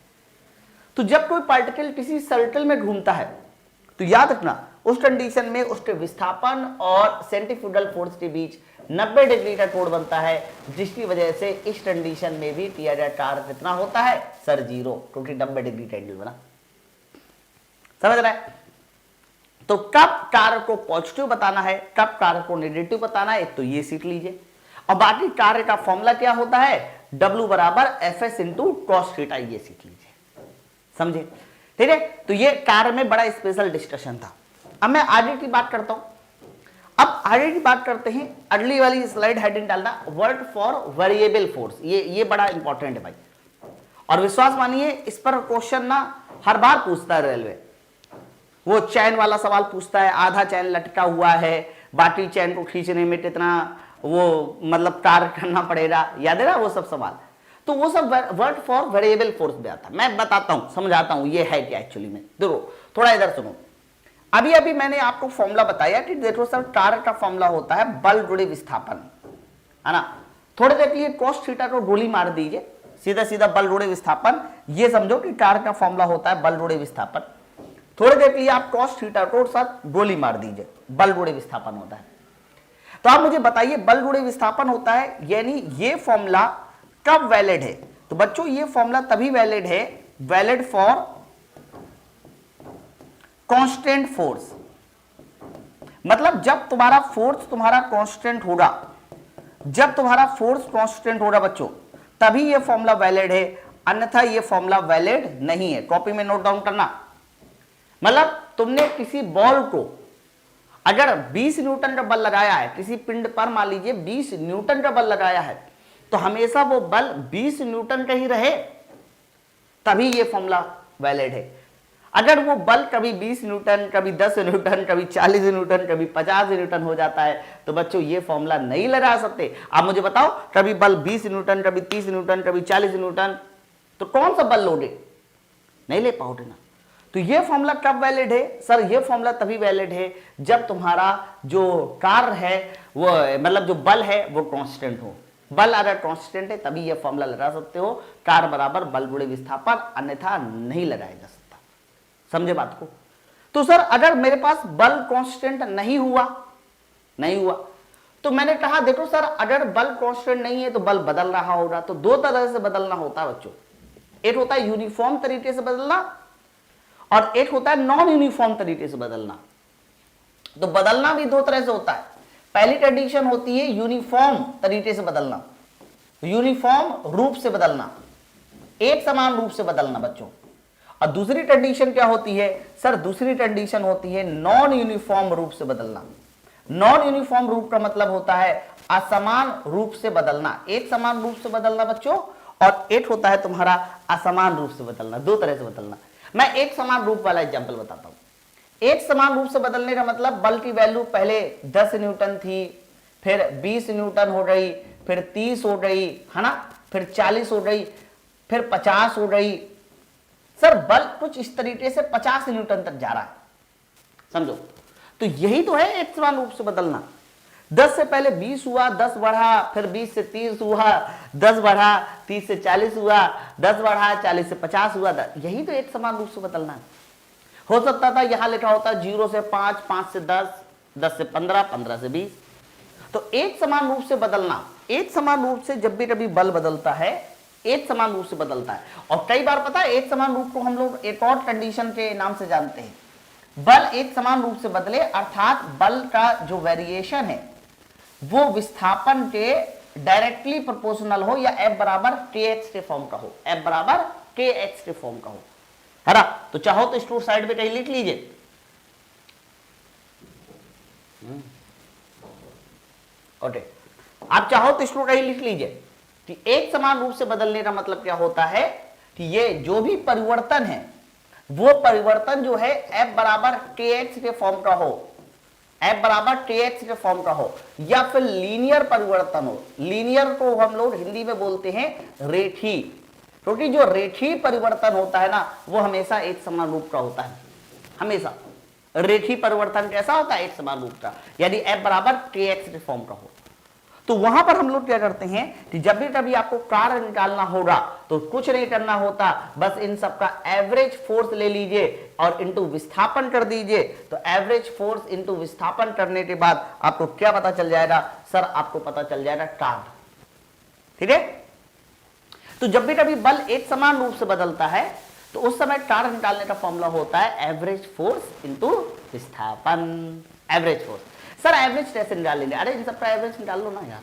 तो जब कोई पार्टिकल किसी सर्कल में घूमता है तो याद रखना उस कंडीशन में उसके विस्थापन और सेंट्रीफ्यूगल फोर्स के बीच 90 डिग्री का कोण बनता है, जिसकी वजह से इस कंडीशन में भी टी या टार कितना होता है सर 0, क्योंकि 90 डिग्री का एंगल बना। समझ रहा है? तो कब कार्य को पॉजिटिव बताना है, कब कार्य को नेगेटिव बताना है, तो ये सीख लीजिए। और बाकी कार्य का फॉर्मूला क्या होता है, W बराबर Fs इंटू कॉस थीटा, ये सीख लीजिए। समझे? ठीक है, तो ये कार्य में बड़ा स्पेशल डिस्कशन था। अब मैं आगे की बात करता हूं। अब आगे की बात करते हैं, अगली वाली स्लाइड हेडिंग डालना वर्क फॉर वेरिएबल फोर्स। ये बड़ा इंपॉर्टेंट है भाई, और विश्वास मानिए इस पर क्वेश्चन ना हर बार पूछता है रेलवे। वो चैन वाला सवाल पूछता है, आधा चैन लटका हुआ है, बाकी चैन को खींचने में कितना वो मतलब कार्य करना पड़ेगा, याद है ना वो सब सवाल। तो वो सब वर्क फॉर वेरिएबल फोर्स में आता है। मैं बताता हूं, समझाता हूं ये है क्या एक्चुअली में। देखो थोड़ा इधर सुनो। अभी अभी मैंने आपको फॉर्मूला बताया कि देखो सर कार्य का फॉर्मूला होता है बल गुणे विस्थापन, है ना। थोड़ी देर के लिए कॉस थीटा को गोली मार दीजिए, सीधा सीधा बल गुणे विस्थापन, ये समझो कि कार्य का फॉर्मूला होता है बल गुणे विस्थापन। थोड़ी देर के लिए आप कॉस थीटा को साथ गोली मार दीजिए, बल गुणे विस्थापन होता है। तो आप मुझे बताइए बल गुणे विस्थापन होता है, यानी ये फॉर्मूला कब वैलिड है। तो बच्चों ये फॉर्मूला तभी वैलिड है, वैलिड फॉर कांस्टेंट फोर्स, मतलब जब तुम्हारा फोर्स तुम्हारा कांस्टेंट होगा, जब तुम्हारा फोर्स कांस्टेंट होगा बच्चों, तभी ये फॉर्मूला वैलिड है, अन्यथा ये फॉर्मूला वैलिड नहीं है। कॉपी में नोट डाउन करना। मतलब तुमने किसी बॉल को अगर 20 न्यूटन का बल लगाया है, किसी पिंड पर मान लीजिए 20 न्यूटन का बल लगाया है, तो हमेशा वो बल 20 न्यूटन का ही रहे, तभी ये फॉर्मूला वैलिड है। अगर वो बल कभी 20 न्यूटन, कभी 10 न्यूटन, कभी 40 न्यूटन, कभी 50 न्यूटन हो जाता है, तो बच्चों ये फॉर्मूला नहीं लगा सकते। आप मुझे बताओ कभी बल 20 न्यूटन, कभी 30 न्यूटन, कभी 40 न्यूटन, तो कौन सा बल लोगे, नहीं ले पाओगे ना। तो ये फॉर्मूला कब वैलिड है सर, ये फॉर्मूला तभी वैलिड है जब तुम्हारा जो कार्य है वो मतलब जो बल है वो कांस्टेंट हो। बल अगर कांस्टेंट है तभी ये फॉर्मूला लगा सकते हो, कार्य बराबर बल गुणे विस्थापन, अन्यथा नहीं लगाया जा सकता। समझे बात को? तो सर अगर मेरे पास बल कांस्टेंट नहीं हुआ तो मैंने कहा देखो सर अगर बल कांस्टेंट नहीं है तो बल बदल रहा होगा। तो दो तरह से बदलना होता है बच्चों, एक होता है यूनिफॉर्म तरीके से बदलना और एक होता है नॉन यूनिफॉर्म तरीके से बदलना। तो बदलना भी दो तरह से होता है। पहली कंडीशन होती है यूनिफॉर्म तरीके से बदलना, यूनिफॉर्म रूप से बदलना, एक समान रूप से बदलना बच्चों। और दूसरी कंडीशन क्या होती है सर, दूसरी कंडीशन होती है नॉन यूनिफॉर्म रूप से बदलना। नॉन यूनिफॉर्म रूप का मतलब होता है असमान रूप से बदलना। एक समान रूप से बदलना बच्चों, और एक होता है तुम्हारा असमान रूप से बदलना। दो तरह से बदलना। मैं एक समान रूप वाला एग्जांपल बताता हूं। एक समान रूप से बदलने का मतलब बल की वैल्यू पहले 10 न्यूटन थी, फिर 20 न्यूटन हो गई, फिर 30 हो गई, है ना, फिर 40 हो गई, फिर 50 हो गई। सर बल कुछ इस तरीके से 50 न्यूटन तक जा रहा है, समझो। तो यही तो है एक समान रूप से बदलना। 10 से पहले 20 हुआ, 10 बढ़ा, फिर 20 से 30 हुआ, 10 बढ़ा, 30 से 40 हुआ, 10 बढ़ा, 40 से 50 हुआ। यही तो एक समान रूप से बदलना है। हो सकता था यहां लिखा होता 0 से 5, 5 से 10, 10 से 15, 15 से 20। तो एक समान रूप से बदलना, एक समान रूप से जब भी कभी बल बदलता है एक समान रूप से बदलता है। और कई बार पता है एक समान रूप को हम लोग एक और कंडीशन के नाम से जानते हैं, बल एक समान रूप से बदले, अर्थात बल का जो वेरिएशन है वो विस्थापन के डायरेक्टली प्रोपोर्शनल हो, या F बराबर kx के फॉर्म का हो, F बराबर kx के फॉर्म का हो, है ना। तो चाहो तो स्टूर साइड पे कहीं लिख लीजिए। ओके, आप चाहो तो स्टूर कहीं लिख लीजिए कि एक समान रूप से बदलने का मतलब क्या होता है कि ये जो भी परिवर्तन है वो परिवर्तन जो है F बराबर kx के फॉर्म का हो, F बराबर kx के फॉर्म का हो, या फिर लीनियर परिवर्तन हो। लीनियर को हम लोग हिंदी में बोलते हैं रेखी, क्योंकि जो रेखी परिवर्तन होता है ना वो हमेशा एक समान रूप का होता है। हमेशा रेखी परिवर्तन कैसा होता है, एक समान रूप का, यानी F बराबर kx के फॉर्म का हो। तो वहां पर हम लोग क्या करते हैं कि जब भी कभी आपको टार निकालना होगा तो कुछ नहीं करना होता, बस इन सब का एवरेज फोर्स ले लीजिए और इनटू विस्थापन कर दीजिए। तो एवरेज फोर्स इनटू विस्थापन करने के बाद आपको क्या पता चल जाएगा सर, आपको पता चल जाएगा टार। ठीक है, तो जब भी कभी बल एक समान रूप से बदलता है तो उस समय टार निकालने का फॉर्मूला होता है एवरेज फोर्स इनटू विस्थापन। एवरेज फोर्स, सर एवरेज कैसे निकाल लेंगे? अरे इन सबका एवरेज निकाल लो ना यार।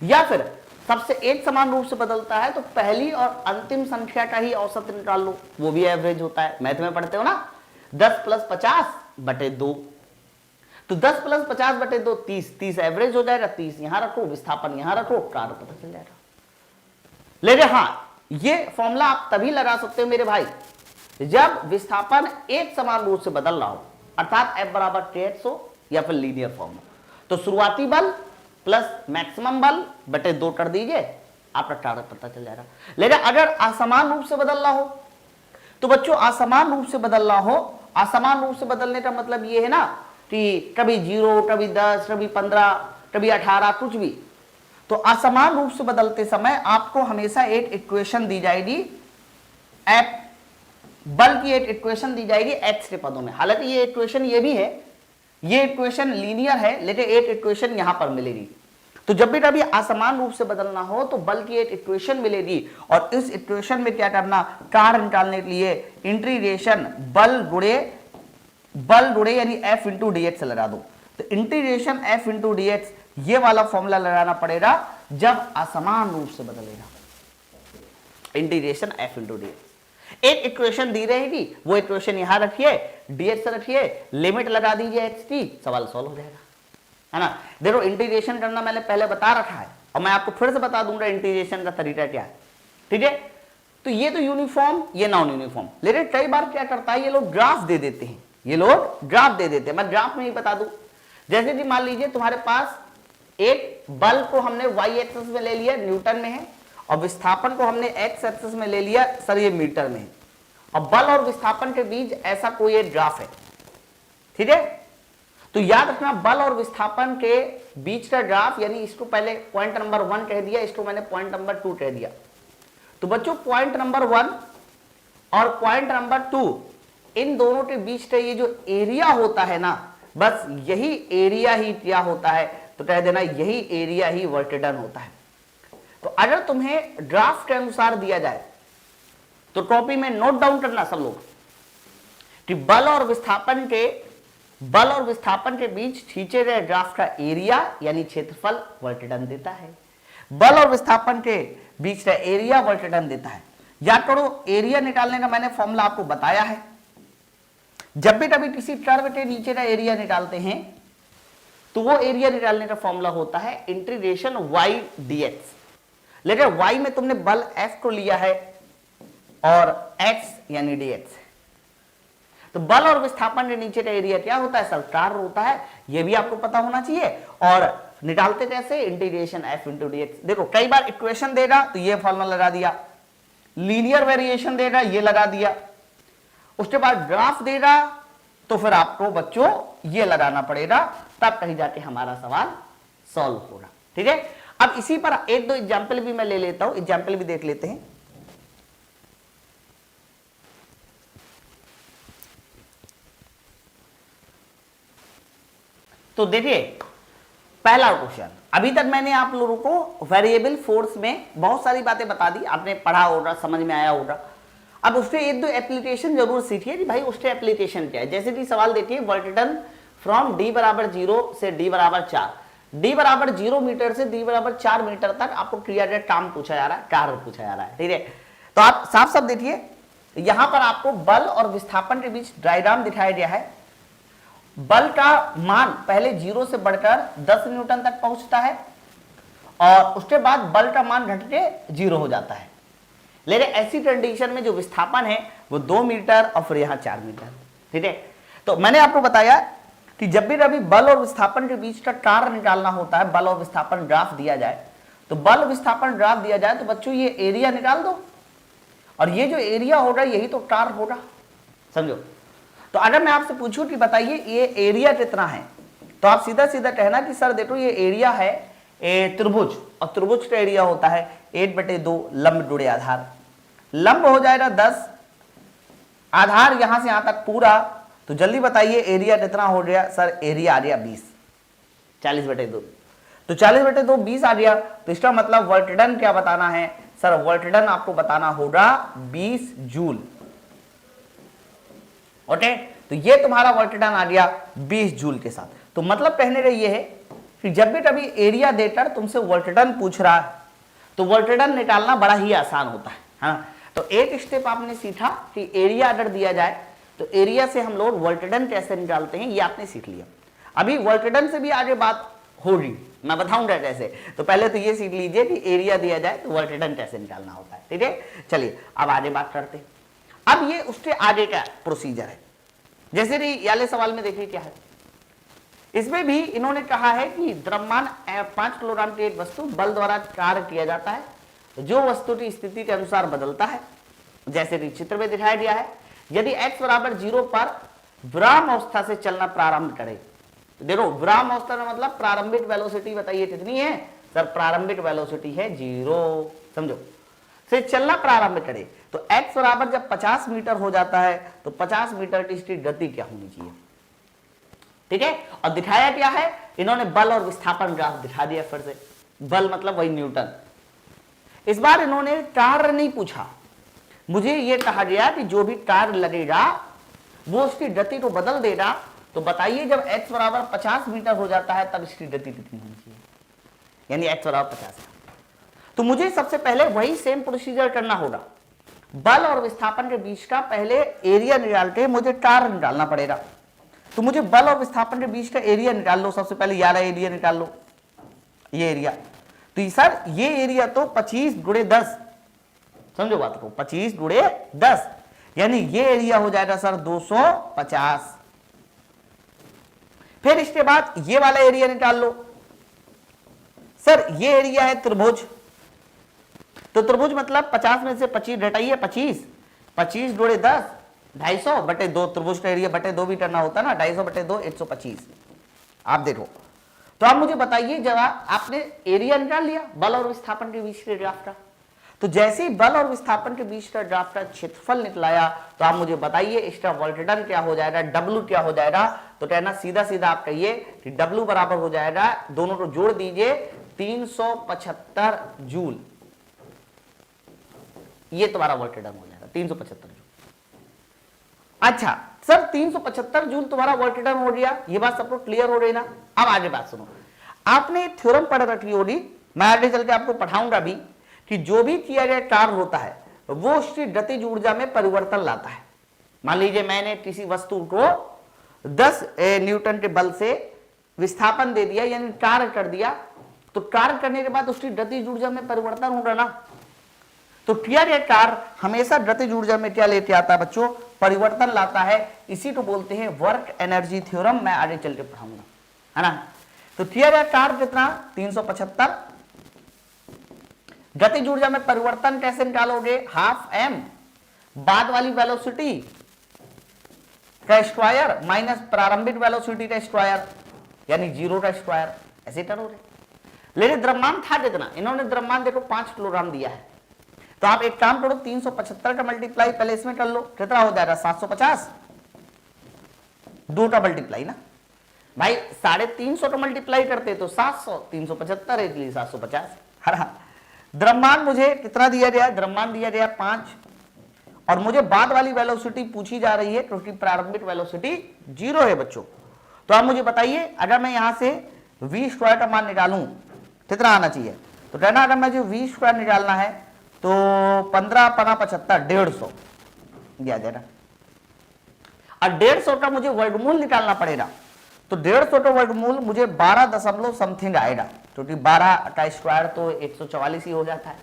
या फिर सबसे एक समान रूप से बदलता है तो पहली और अंतिम संख्या का ही औसत निकाल लो, वो भी एवरेज होता है। मैथ में पढ़ते हो ना, 10 + 50/2। तो 10 + 50/2 30 एवरेज हो जाएगा। 30 यहां रखो, विस्थापन यहां रखो, टार पता चल जाएगा। लेकिन हाँ, ये फॉर्मूला आप तभी लगा सकते हो मेरे भाई जब विस्थापन एक समान रूप से बदल रहा हो, अर्थात F = kx हो या फिर लीनियर फॉर्म हो। तो शुरुआती बल प्लस मैक्सिमम बल बटे 2 कर दीजिए, आपका टार पता चल जाएगा। लेकिन अगर असमान रूप से बदल रहा हो तो बच्चों, असमान रूप से बदल रहा हो, असमान रूप से बदलने का मतलब ये है ना कि कभी 0, कभी 10, कभी 15, कभी 18, कुछ भी। तो असमान रूप से बदलते समय आपको हमेशा एक इक्वेशन दी जाएगी, एफ बल की एक इक्वेशन दी जाएगी एक्स के पदों में। हालांकि ये इक्वेशन ये भी है, ये इक्वेशन लीनियर है, लेकिन एक इक्वेशन यहां पर मिलेगी। तो जब भी कभी असमान रूप से बदलना हो तो बल की एक इक्वेशन मिलेगी और इस इक्वेशन में क्या करना, टार निकालने के लिए इंटीग्रेशन बल गुणे यानी F × dx लगा दो। तो इंटीग्रेशन F × dx ये वाला फॉर्मूला लगाना पड़ेगा जब असमान रूप से बदलेगा। इंटीग्रेशन F × dx, एक इक्वेशन दी रहेगी, वो इक्वेशन यहां रखिए, dx रखिए, लिमिट लगा दीजिए x की, सवाल सॉल्व हो जाएगा, है ना। देखो इंटीग्रेशन करना मैंने पहले बता रखा है और मैं आपको फिर से बता दूंगा इंटीग्रेशन का तरीका क्या है। ठीक है, तो ये तो यूनिफॉर्म, ये नॉन यूनिफॉर्म। लेकिन कई बार क्या करता है, ये लोग ग्राफ दे देते हैं, मैं ग्राफ में ही बता दूं। जैसे कि मान लीजिए तुम्हारे पास एक बल को हमने y एक्सिस में ले लिया, न्यूटन में है, और विस्थापन को हमने x एक्सिस में ले लिया, सर ये मीटर में है, और बल और विस्थापन के बीच ऐसा कोई एक ग्राफ है। ठीक है, तो याद रखना बल और विस्थापन के बीच का ग्राफ, यानी इसको पहले पॉइंट नंबर 1 कह दिया, इसको मैंने पॉइंट नंबर 2 कह दिया। तो बच्चों पॉइंट नंबर 1 और पॉइंट नंबर 2, इन दोनों के बीच का ये जो एरिया होता है ना, बस यही एरिया ही क्या होता है, तो कह देना यही एरिया ही वर्क डन होता है। तो अगर तुम्हें ग्राफ के अनुसार दिया जाए तो कॉपी में नोट डाउन करना सब लोग कि बल और विस्थापन के बीच खींचे गए ग्राफ का एरिया यानी क्षेत्रफल वर्क डन देता है। बल और विस्थापन के बीच का एरिया वर्क डन देता है। याद करो, एरिया निकालने का मैंने फॉर्मूला आपको बताया है। जब भी कभी किसी कर्व के नीचे का एरिया निकालते हैं तो वो एरिया निकालने का फॉर्मूला होता है इंटीग्रेशन y dx। लेकिन y में तुमने बल F को लिया है और x यानी dx, तो बल और विस्थापन के नीचे का एरिया क्या होता है, सर टार होता है। ये भी आपको पता होना चाहिए। और निकालते कैसे, इंटीग्रेशन F × dx। देखो कई बार इक्वेशन देगा तो ये फॉर्मूला लगा दिया, लीनियर वेरिएशन देगा ये लगा दिया, उसके बाद ग्राफ देगा तो फिर आपको बच्चों ये लगाना पड़ेगा, तब कहीं जाके हमारा सवाल सॉल्व होगा। ठीक है, अब इसी पर एक दो एग्जाम्पल भी मैं ले लेता हूं, एग्जाम्पल भी देख लेते हैं। तो देखिए पहला क्वेश्चन, अभी तक मैंने आप लोगों को वेरिएबल फोर्स में बहुत सारी बातें बता दी, आपने पढ़ा होगा, समझ में आया होगा। अब उसके एक दो एप्लीकेशन जरूर सीखिए कि भाई उसके एप्लीकेशन क्या है। जैसे कि सवाल देखिए, वर्क डन फ्रॉम d = 0 से d = 4, d = 0 मीटर से d = 4 मीटर तक आपको क्रिया का काम पूछा जा रहा है, कार्य पूछा जा रहा है। ठीक है, तो आप साफ साफ देखिए, यहां पर आपको बल और विस्थापन के बीच डायग्राम दिखाया गया है। बल का मान पहले 0 से बढ़कर 10 न्यूटन तक पहुंचता है और उसके बाद बल का मान घट के 0 हो जाता है। लेकिन ऐसी कंडीशन में जो विस्थापन है वो 2 मीटर और फिर यहां 4 मीटर। ठीक है, तो मैंने आपको बताया कि जब भी कभी बल और विस्थापन के बीच का कार्य निकालना होता है, बल और विस्थापन ग्राफ दिया जाए, तो बल विस्थापन ग्राफ दिया जाए तो बच्चों ये एरिया निकाल दो और ये जो एरिया होगा यही तो कार्य होगा। समझो, तो अगर मैं आपसे पूछूं कि बताइए ये एरिया कितना है, तो आप सीधा सीधा कहना कि सर देखो ये एरिया है त्रिभुज, और त्रिभुज का एरिया होता है 8/2 लंब जुड़े आधार। लंब हो जाएगा 10, आधार यहां से यहां तक पूरा, तो जल्दी बताइए एरिया कितना हो गया सर? एरिया आ गया 20, 40/2, तो 40/2 20 आ गया। तो इसका मतलब वर्क डन क्या बताना है सर? वर्क डन आपको बताना होगा 20 जूल। ओके, तो ये तुम्हारा वर्क डन आ गया 20 जूल के साथ। तो मतलब कहने का ये है कि जब भी कभी एरिया देकर तुमसे वर्क डन पूछ रहा है तो वर्क डन निकालना बड़ा ही आसान होता है हाँ? तो एक स्टेप आपने सीखा कि एरिया अगर दिया जाए तो एरिया से हम लोग वर्क डन कैसे निकालते हैं, ये आपने सीख लिया। अभी वर्क डन से भी आगे बात होगी, मैं बताऊंगा कैसे। तो पहले तो ये सीख लीजिए कि एरिया दिया जाए तो वर्क डन कैसे निकालना होता है, ठीक है। चलिए अब आगे बात करते हैं। अब ये उसके आगे का प्रोसीजर है। जैसे कि वाले सवाल में देखिए क्या है, इसमें भी इन्होंने कहा है कि द्रव्यमान 5 किलोग्राम की एक वस्तु बल द्वारा कार्य किया जाता है, जो वस्तु की स्थिति के अनुसार बदलता है, जैसे कि चित्र में दिखाया गया है। यदि x बराबर 0 पर विराम अवस्था से चलना प्रारंभ करे, देखो विराम अवस्था का मतलब प्रारंभिक वेलोसिटी बताइए कितनी है सर? प्रारंभिक वेलोसिटी है 0, समझो, से चलना प्रारंभ करे तो x बराबर जब 50 मीटर हो जाता है तो 50 मीटर की इसकी गति क्या होनी चाहिए, ठीक है। और दिखाया क्या है इन्होंने? बल और विस्थापन ग्राफ दिखा दिया फिर से। बल मतलब वही न्यूटन। इस बार इन्होंने कार्य नहीं पूछा, मुझे यह कहा गया कि जो भी कार्य लगेगा वो उसकी गति को बदल देगा। तो बताइए जब x बराबर 50 मीटर हो जाता है तब इसकी गति कितनी होनी चाहिए, यानी x बराबर 50। तो मुझे सबसे पहले वही सेम प्रोसीजर करना होगा। बल और विस्थापन के बीच का पहले एरिया निकाल के मुझे कार्य निकालना पड़ेगा। तो मुझे बल और विस्थापन के बीच का एरिया निकाल लो। सबसे पहले यार एरिया निकाल लो, ये एरिया। तो सर ये एरिया तो 25 × 10, समझो बात को, 25 × 10, यानी ये एरिया हो जाएगा सर 250। फिर इसके बाद ये वाला एरिया निकाल लो। सर ये एरिया है त्रिभुज, तो त्रिभुज मतलब 50 में से 25 घटाइए, 25 × 10 250/2, त्रिभुज का एरिया बटे 2 भी करना होता ना, 250/2 125। आप देखो, तो आप मुझे बताइए जब आपने एरिया निकाल लिया बल और विस्थापन के बीच के ग्राफ का, तो जैसे ही बल और विस्थापन के बीच का ग्राफ का क्षेत्रफल निकलाया तो आप मुझे बताइए इसका वर्क डन क्या हो जाएगा, W क्या हो जाएगा। तो कहना सीधा सीधा आप कहिए कि W बराबर हो जाएगा, दोनों को जोड़ दीजिए, 375 जूल। ये तुम्हारा वर्क डन हो जाएगा 375 जूल। अच्छा सर 375 जूल तुम्हारा वर्क डन हो गया, ये बात सबको क्लियर हो रही ना। अब आगे बात सुनो, आपने थ्योरम पढ़ रखी होगी, मैं आगे चल के आपको पढ़ाऊंगा भी कि जो भी किया गया कार्य होता है वो उसकी गतिज ऊर्जा में परिवर्तन लाता है। मान लीजिए मैंने किसी वस्तु को 10 न्यूटन के बल से विस्थापन दे दिया, यानी कार्य कर दिया, तो कार्य करने के बाद उसकी गतिज ऊर्जा में परिवर्तन होगा ना। तो किया गया कार्य हमेशा गतिज ऊर्जा में क्या लेके आता है बच्चों? परिवर्तन लाता है। इसी को बोलते हैं वर्क एनर्जी थ्योरम, मैं आगे चल के पढ़ाऊंगा, है ना। तो किया गया कार्य कितना? 375। गतिज ऊर्जा में परिवर्तन कैसे निकालोगे? हाफ m बाद वाली वेलोसिटी का स्क्वायर माइनस प्रारंभिक वेलोसिटी का स्क्वायर, यानी 0 का स्क्वायर, ऐसे करोगे। लेकिन द्रव्यमान था कितना? इन्होंने द्रव्यमान देखो 5 किलोग्राम दिया है, तो आप एक काम करो 375 का मल्टीप्लाई पहले इसमें कर लो, कितना हो जाएगा? 750। 2 का मल्टीप्लाई ना भाई, 350 का मल्टीप्लाई करते तो 700, 375 इसलिए 750, है ना। द्रव्यमान मुझे कितना दिया गया? द्रव्यमान दिया गया 5, और मुझे बाद वाली वेलोसिटी पूछी जा रही है क्योंकि प्रारंभिक वेलोसिटी 0 है बच्चों। तो आप मुझे बताइए अगर मैं यहां से v² का मान निकालूं कितना आना चाहिए? तो कहना अगर मुझे v² निकालना है तो 15 × 75 150 दिया जाएगा, और 150 का मुझे वर्गमूल निकालना पड़ेगा। तो 150 का वर्गमूल मुझे 12 दशमलव समथिंग आएगा, क्योंकि 12 का स्क्वायर तो 144 ही हो जाता है,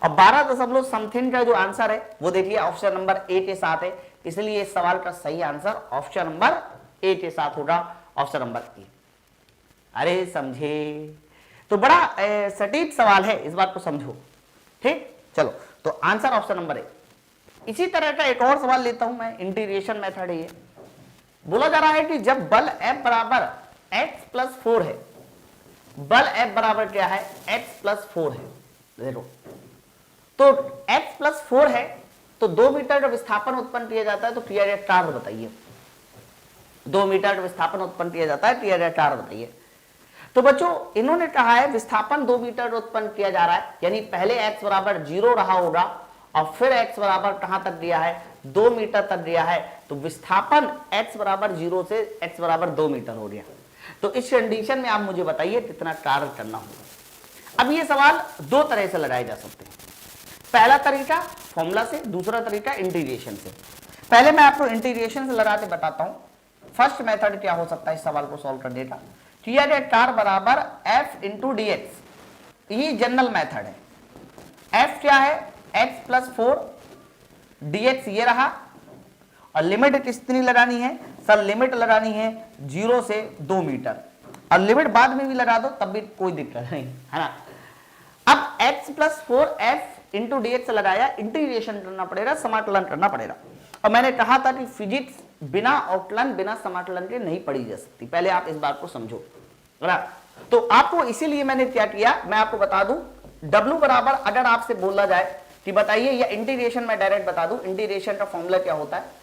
और 12 दशमलव समथिंग का जो आंसर है वो देखिए ऑप्शन नंबर ए के साथ है, इसलिए इस सवाल का सही आंसर ऑप्शन नंबर ए के साथ होगा, ऑप्शन नंबर ए। अरे समझे, तो बड़ा सटीक सवाल है, इस बात को समझो, ठीक। चलो तो आंसर ऑप्शन नंबर ए। इसी तरह का एक और सवाल लेता हूं मैं, इंटीग्रेशन मेथड है ये। बोला जा रहा है कि जब बल F बराबर x + 4 है, बल F बराबर क्या है, x प्लस 4 है, देखो तो x प्लस 4 है, तो 2 मीटर जब विस्थापन उत्पन्न किया जाता है तो किया जाए टार बताइए, 2 मीटर जब विस्थापन उत्पन्न किया जाता है किया जाए टार बताइए। तो बच्चों इन्होंने कहा है विस्थापन 2 मीटर उत्पन्न किया जा रहा है, यानी पहले x बराबर 0 रहा होगा और फिर x बराबर कहां तक दिया है, 2 मीटर तक दिया है, तो विस्थापन x बराबर 0 से x बराबर 2 मीटर हो गया। तो इस कंडीशन में आप मुझे बताइए कितना कार्य करना होगा। अब ये सवाल दो तरह से लगाए जा सकते हैं, पहला तरीका फॉर्मूला से, दूसरा तरीका इंटीग्रेशन से। पहले मैं आपको इंटीग्रेशन से लगाते बताता हूं। फर्स्ट मेथड क्या हो सकता है इस सवाल को सॉल्व करने का, किया जाए टार बराबर f इंटू डी एक्स, ये जनरल मेथड है। f क्या है, x प्लस 4, dx ये रहा, और लिमिट कितनी लगानी है सर, लिमिट लगानी है 0 से 2 मीटर, और लिमिट बाद में भी लगा दो तब भी कोई दिक्कत नहीं है ना। अब x plus 4 f into D x लगाया, इंटीग्रेशन करना पड़ेगा, समाकलन करना पड़ेगा। और मैंने कहा था कि फिजिक्स बिना अवकलन बिना समाकलन के नहीं पढ़ी जा सकती, पहले आप इस बात को समझो। तो आपको इसीलिए मैंने क्या किया, मैं आपको बता दूं, W बराबर अगर आपसे बोला जाए कि बताइए, या इंटीग्रेशन में डायरेक्ट बता दूं, इंटीग्रेशन का फॉर्मूला क्या होता है,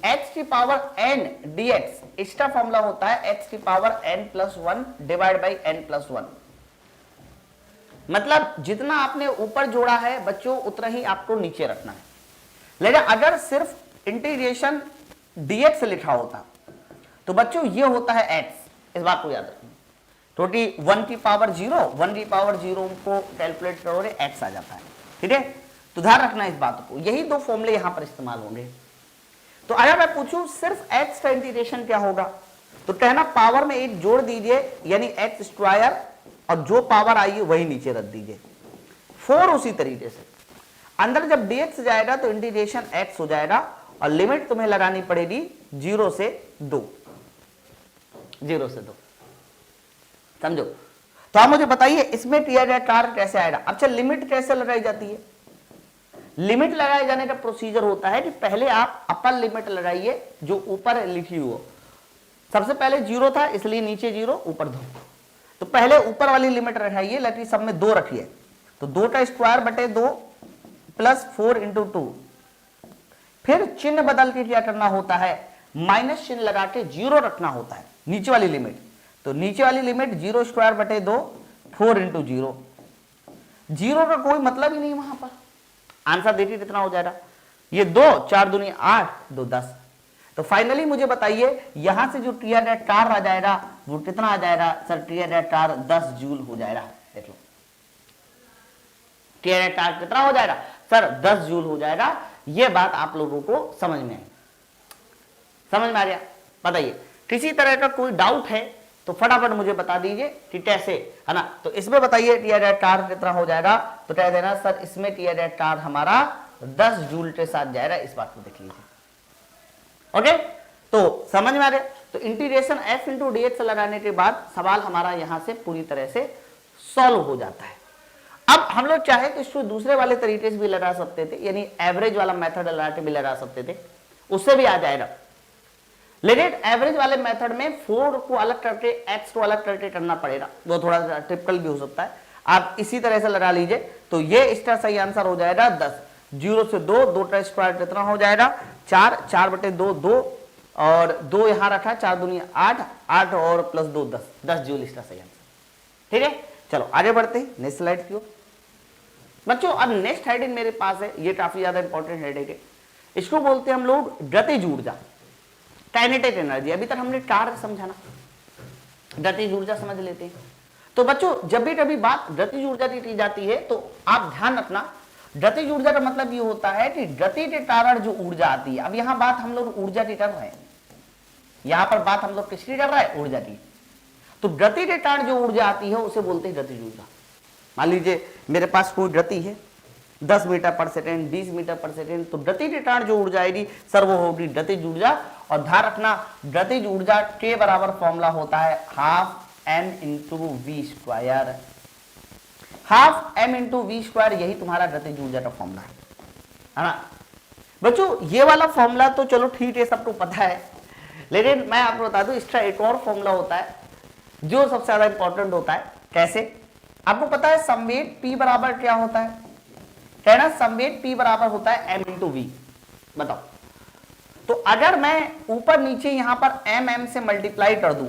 x की पावर n dx, इसका फॉर्मूला होता है x की power n plus 1 divide by n plus 1। मतलब जितना आपने ऊपर जोड़ा है बच्चों उतना ही आपको नीचे रखना है। लेकिन अगर सिर्फ इंटीग्रेशन dx लिखा होता तो बच्चों ये होता है x, इस बात को याद रखना, क्योंकि 1 की पावर 0 को कैलकुलेट करोगे x आ जाता है, ठीक है। तो ध्यान रखना इस बात को, यही दो फॉर्मूले यहां पर इस्तेमाल होंगे। तो अगर मैं पूछूं सिर्फ x का इंटीग्रेशन क्या होगा, तो कहना पावर में एक जोड़ दीजिए, यानी x स्क्वायर, और जो पावर आई है वही नीचे रख दीजिए। 4 उसी तरीके से अंदर जब dx जाएगा तो इंटीग्रेशन x हो जाएगा, और लिमिट तुम्हें लगानी पड़ेगी 0 से 2, समझो। तो आप मुझे बताइए इसमें किया जाए कार्य कैसे आएगा। अच्छा, लिमिट कैसे लगाई जाती है, लिमिट लगाए जाने का प्रोसीजर होता है कि पहले आप अपर लिमिट लगाइए जो ऊपर लिखी हो। सबसे पहले 0 था इसलिए नीचे 0 ऊपर 2, तो पहले ऊपर वाली लिमिट रखाइए, लेकिन सब में 2 रखिए, तो 2 का स्क्वायर बटे 2 प्लस 4 इंटू 2। फिर चिन्ह बदल के क्या करना होता है, माइनस चिन्ह लगा के 0 रखना होता है नीचे वाली लिमिट। तो नीचे वाली लिमिट 0 स्क्वायर बटे 2 4 इंटू 0, 0 का कोई मतलब ही नहीं वहां पर। आंसर देखिए कितना हो जाएगा, ये 2 4 दूनी 8 2 10। तो फाइनली मुझे बताइए यहां से जो टी आर टार आ जाएगा वो कितना आ जाएगा सर, टी आर टार 10 जूल हो जाएगा। देख लो टी आर टार कितना हो जाएगा सर, 10 जूल हो जाएगा। ये बात आप लोगों को समझ में आ गया। बताइए किसी तरह का कोई डाउट है तो फटाफट मुझे बता दीजिए कि कैसे, है ना। तो इसमें बताइए टी आर टार कितना हो जाएगा, तो कह देना सर इसमें टी आर टार हमारा 10 जूल के साथ जाएगा, इस बात को देख लीजिए। ओके, तो समझ में आ गया। तो integration f into D x लगाने के बाद सवाल हमारा यहां से पूरी तरह से सॉल्व हो जाता है। अब हम लोग चाहे तो इसको दूसरे वाले तरीके से भी लगा सकते थे, यानी एवरेज वाला मेथड लगा के भी लगा सकते थे, उससे भी आ जाएगा। लेकिन एवरेज वाले मेथड में 4 को अलग करके x को अलग करके करना पड़ेगा, वो थोड़ा सा टिपिकल भी हो सकता है। आप इसी तरह से लगा लीजिए, तो ये इसका सही आंसर हो जाएगा 10। 0 से 2, 2 का स्क्वायर कितना हो जाएगा 4, 4 बटे 2 2, और 2 यहां रखा, 4 दूनी 8, 8 और प्लस 2 10, 10 जूल इसका सही आंसर। ठीक है, चलो आगे बढ़ते हैं नेक्स्ट स्लाइड की ओर। बच्चों अब नेक्स्ट हेडिंग मेरे पास है, ये काफी ज्यादा इंपॉर्टेंट हेडिंग है। इसको बोलते हैं हम लोग गतिज ऊर्जा, काइनेटिक एनर्जी। अभी तक हमने कार्य समझा ना, गतिज ऊर्जा समझ लेते हैं। तो बच्चों जब भी कभी बात गतिज ऊर्जा की जाती है तो आप ध्यान रखना, गतिज ऊर्जा का मतलब ये होता है कि गति के कारण जो ऊर्जा आती है। अब यहां बात हम लोग ऊर्जा की कर रहे हैं, यहां पर बात हम लोग किसकी कर रहे हैं, ऊर्जा की। तो गति के कारण जो ऊर्जा आती है उसे बोलते हैं गतिज ऊर्जा। मान लीजिए मेरे पास कोई गति है 10 मीटर पर सेकेंड, 20 मीटर पर सेकेंड, तो गति के कारण जो ऊर्जा आएगी सर वो होगी गतिज ऊर्जा। और ध्यान रखना गतिज ऊर्जा के बराबर फॉर्मूला होता है half m into we square. Half m into we square यही तुम्हारा गतिज ऊर्जा का फॉर्मूला है ना बच्चों। ये वाला फॉर्मूला तो चलो ठीक है, सबको पता है, लेकिन मैं आपको बता दूं इसका एक और फॉर्मूला होता है जो सबसे ज्यादा इंपॉर्टेंट होता है। कैसे? आपको पता है समवेट P बराबर क्या होता है? कहना समवेट P बराबर होता है m इंटू वी। बताओ, तो अगर मैं ऊपर नीचे यहां पर m से मल्टीप्लाई कर दूं,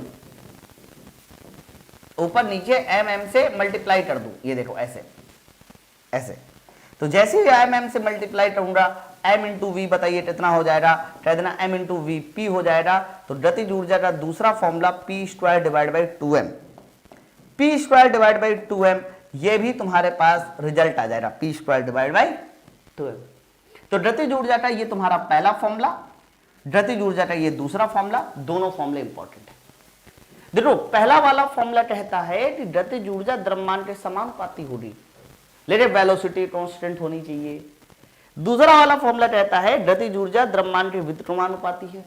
ऊपर नीचे m से मल्टीप्लाई कर दूं, ये देखो ऐसे ऐसे, तो जैसे ही m से मल्टीप्लाई करूंगा m इंटू वी, बताइए कितना हो जाएगा? कह देना m इंटू वी पी हो जाएगा। तो गतिज ऊर्जा का दूसरा formula P square divide by 2m, P square divide by 2m, ये भी तुम्हारे पास रिजल्ट आ जाएगा P square divide by 2m। तो गतिज ऊर्जा का ये तुम्हारा पहला फॉर्मूला, गतिज ऊर्जा का ये दूसरा फॉर्मूला, दोनों फॉर्मूले इंपॉर्टेंट है। देखो पहला वाला फॉर्मूला कहता है कि गतिज ऊर्जा द्रव्यमान के समानुपाती होगी, लेकिन वेलोसिटी कांस्टेंट होनी चाहिए। दूसरा वाला फॉर्मूला कहता है गतिज ऊर्जा द्रव्यमान के विद्युतक्रमानुपाती है,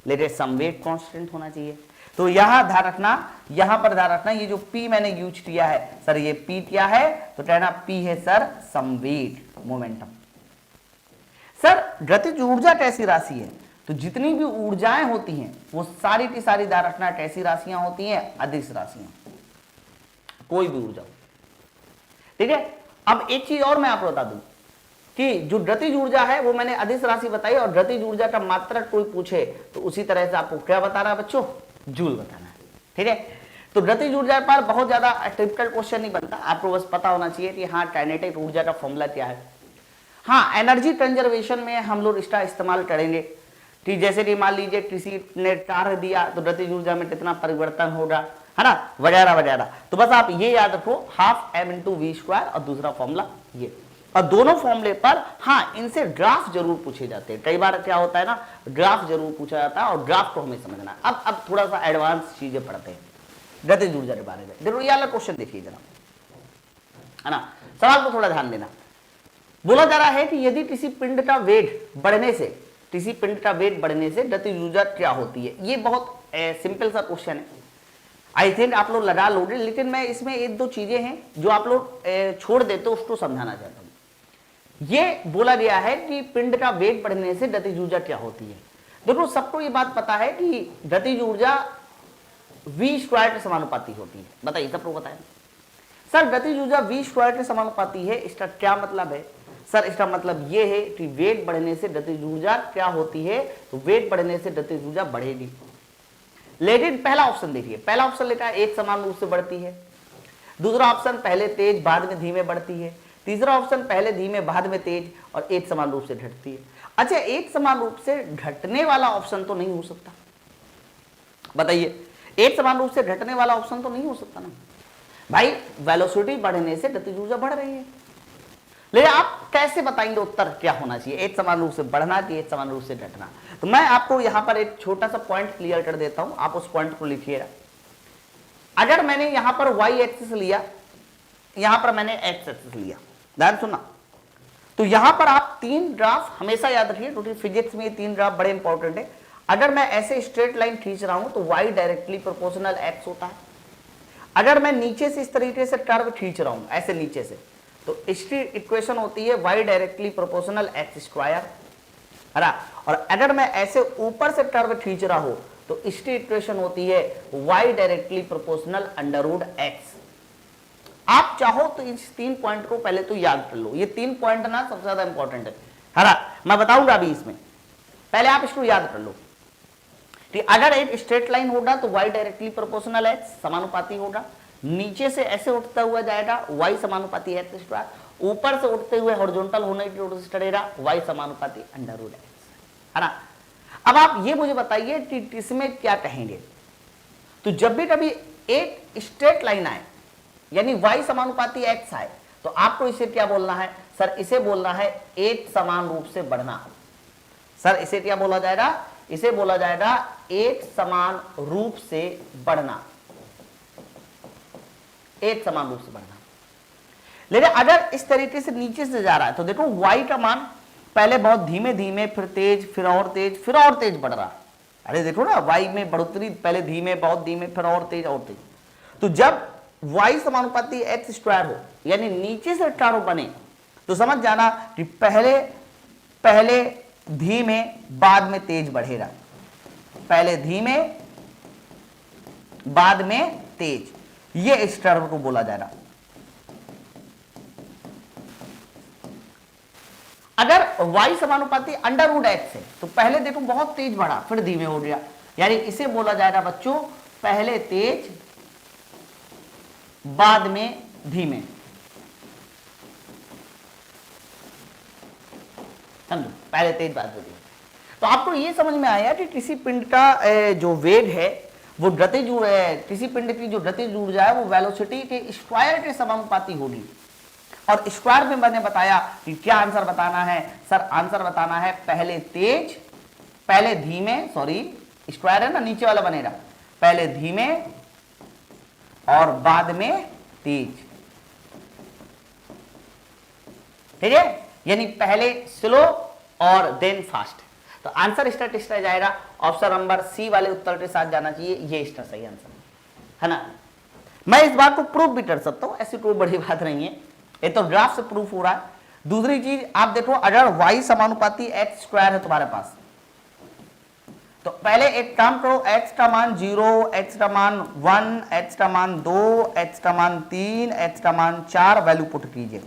लेकिन समवेग कांस्टेंट होना चाहिए। तो यहां ध्यान रखना, यहां पर ध्यान रखना, ये जो P मैंने यूज किया है सर, ये P क्या है? तो कहना P है सर संवेग, मोमेंटम। सर गतिज ऊर्जा कैसी राशि है? तो जितनी भी ऊर्जाएं होती हैं वो सारी की सारी ध्यान रखना कैसी राशियां होती हैं? अदिश राशियां, कोई भी ऊर्जा, ठीक है। अब एक चीज और मैं आपको बता दूं कि जो गतिज ऊर्जा है वो मैंने अदिश राशि बताई, और गतिज ऊर्जा का मात्रक कोई पूछे तो उसी तरह से आपको क्या बताना है बच्चों? जूल बताना है, ठीक है। तो गतिज ऊर्जा पर बहुत ज्यादा टिपिकल क्वेश्चन नहीं बनता, आपको बस पता होना चाहिए कि हाँ काइनेटिक ऊर्जा का फॉर्मूला क्या है। हाँ एनर्जी कंजर्वेशन में हम लोग इसका इस्तेमाल करेंगे, ठीक। जैसे कि मान लीजिए किसी ने कार्य दिया तो गतिज ऊर्जा में कितना परिवर्तन होगा, है ना, वगैरह वगैरह। तो बस आप ये याद रखो, half m into we square और दूसरा फॉर्मूला ये, और दोनों फॉर्मूले पर हाँ इनसे ग्राफ जरूर पूछे जाते हैं। कई बार क्या होता है ना, ग्राफ जरूर पूछा जाता है और ग्राफ को हमें समझना है। अब थोड़ा सा एडवांस चीजें पढ़ते हैं गतिज ऊर्जा के बारे में। जरूर ये वाला क्वेश्चन देखिए जरा, है ना, सवाल को थोड़ा ध्यान देना। बोला जा रहा है कि यदि किसी पिंड का वेग बढ़ने से, किसी पिंड का वेग बढ़ने से गतिज ऊर्जा क्या होती है? ये बहुत सिंपल सा क्वेश्चन है, आई थिंक आप लोग लगा लोगे, लेकिन मैं इसमें एक दो चीजें हैं जो आप लोग छोड़ देते हो, उसको समझाना चाहता हूं। ये बोला गया है कि पिंड का वेग बढ़ने से गतिज ऊर्जा क्या होती है। देखो सबको ये बात पता है कि गतिज ऊर्जा v स्क्वायर के समानुपाती होती है, बताइए सबको पता है। सर गतिज ऊर्जा v स्क्वायर के समानुपाती है, इसका क्या मतलब है? सर इसका मतलब ये है कि वेग बढ़ने से गतिज ऊर्जा क्या होती है? तो वेग बढ़ने से गतिज ऊर्जा बढ़ेगी। लेकिन पहला ऑप्शन देखिए, पहला ऑप्शन लिखा है एक समान रूप से बढ़ती है, दूसरा ऑप्शन पहले तेज बाद में धीमे बढ़ती है, तीसरा ऑप्शन पहले धीमे बाद में तेज, और एक समान रूप से घटती है। अच्छा एक समान रूप से घटने वाला ऑप्शन तो नहीं हो सकता, बताइए, एक समान रूप से घटने वाला ऑप्शन तो नहीं हो सकता ना भाई। वेलोसिटी बढ़ने से गतिज ऊर्जा बढ़ रही है, लेकिन आप कैसे बताएंगे उत्तर क्या होना चाहिए? एक समान रूप से बढ़ना चाहिए, एक समान रूप से घटना। तो मैं आपको यहां पर एक छोटा सा पॉइंट क्लियर कर देता हूं, आप उस पॉइंट को लिखिएगा। अगर मैंने यहां पर y एक्सिस लिया, यहां पर मैंने x एक्सिस लिया, ध्यान सुनना, तो यहां पर आप तीन ग्राफ हमेशा याद रखिए, क्योंकि फिजिक्स में तीन ग्राफ बड़े इंपॉर्टेंट है। अगर मैं ऐसे स्ट्रेट लाइन खींच रहा हूं तो y डायरेक्टली प्रोपोर्शनल x होता है। अगर मैं नीचे से इस तरीके से कर्व खींच रहा हूं ऐसे नीचे से, तो इसकी इक्वेशन होती है y directly proportional x square, है ना। और अगर मैं ऐसे ऊपर से कर्व खींच रहा हूं तो इसकी इक्वेशन होती है y directly proportional under root x। आप चाहो तो इस तीन पॉइंट को पहले तो याद कर लो, ये तीन पॉइंट ना सबसे ज्यादा इंपॉर्टेंट है ना, मैं बताऊंगा अभी इसमें, पहले आप इसको याद कर लो कि अगर एक स्ट्रेट लाइन होगा तो y डायरेक्टली प्रोपोर्शनल x समानुपाती होगा, नीचे से ऐसे उठता हुआ जाएगा y समानुपाती x स्क्वायर, ऊपर से उठते हुए हॉरिजॉन्टल होने की कोशिश करेगा y समानुपाती अंडर रूट x, है ना। अब आप ये मुझे बताइए कि इसमें क्या कहेंगे? तो जब भी कभी एक स्ट्रेट लाइन आए यानी y समानुपाती x आए तो आपको इसे क्या बोलना है? सर इसे बोलना है एक समान रूप से बढ़ना। सर इसे क्या बोला जाएगा? इसे बोला जाएगा एक समान रूप से बढ़ना, एक समान रूप से बढ़ना। लेकिन अगर इस तरीके से नीचे से जा रहा है तो देखो y का मान पहले बहुत धीमे धीमे, फिर तेज, फिर और तेज, फिर और तेज बढ़ रहा है। अरे देखो ना y में बढ़ोतरी, पहले धीमे, बहुत धीमे, फिर और तेज और तेज। तो जब y समानुपाती x स्क्वायर हो यानी नीचे से कर्व बने तो समझ जाना कि पहले धीमे बाद में तेज बढ़ेगा, पहले धीमे बाद में तेज। ये इस टर्म को बोला जा रहा। अगर y समानुपाती अंडर रूट एक्स है तो पहले देखो बहुत तेज बढ़ा फिर धीमे हो गया, यानी इसे बोला जाएगा बच्चों पहले तेज बाद में धीमे। समझो, पहले तेज बाद में धीमे। तो आपको ये समझ में आया कि किसी पिंड का जो वेग है वो गतिज किसी पिंड की जो गतिज ऊर्जा है वो वेलोसिटी के स्क्वायर के समानुपाती होगी। और स्क्वायर में मैंने बताया कि क्या आंसर बताना है सर, आंसर बताना है पहले धीमे, सॉरी स्क्वायर है ना नीचे वाला बनेगा, पहले धीमे और बाद में तेज। ठीक है, यानी पहले स्लो और देन फास्ट। तो आंसर इसका किस तरह जाएगा? ऑप्शन नंबर सी वाले उत्तर के साथ जाना चाहिए, ये इसका सही आंसर है ना। मैं इस बात को प्रूफ भी कर सकता हूं, ऐसी कोई बड़ी बात नहीं है, ये तो ग्राफ से प्रूफ हो रहा है। दूसरी चीज आप देखो, अगर y समानुपाती एक्स स्क्वायर है तुम्हारे पास, तो पहले एक काम करो, x का मान 0, x का मान 1, x का मान 2, x का मान 3, x का मान 4 वैल्यू पुट कीजिए।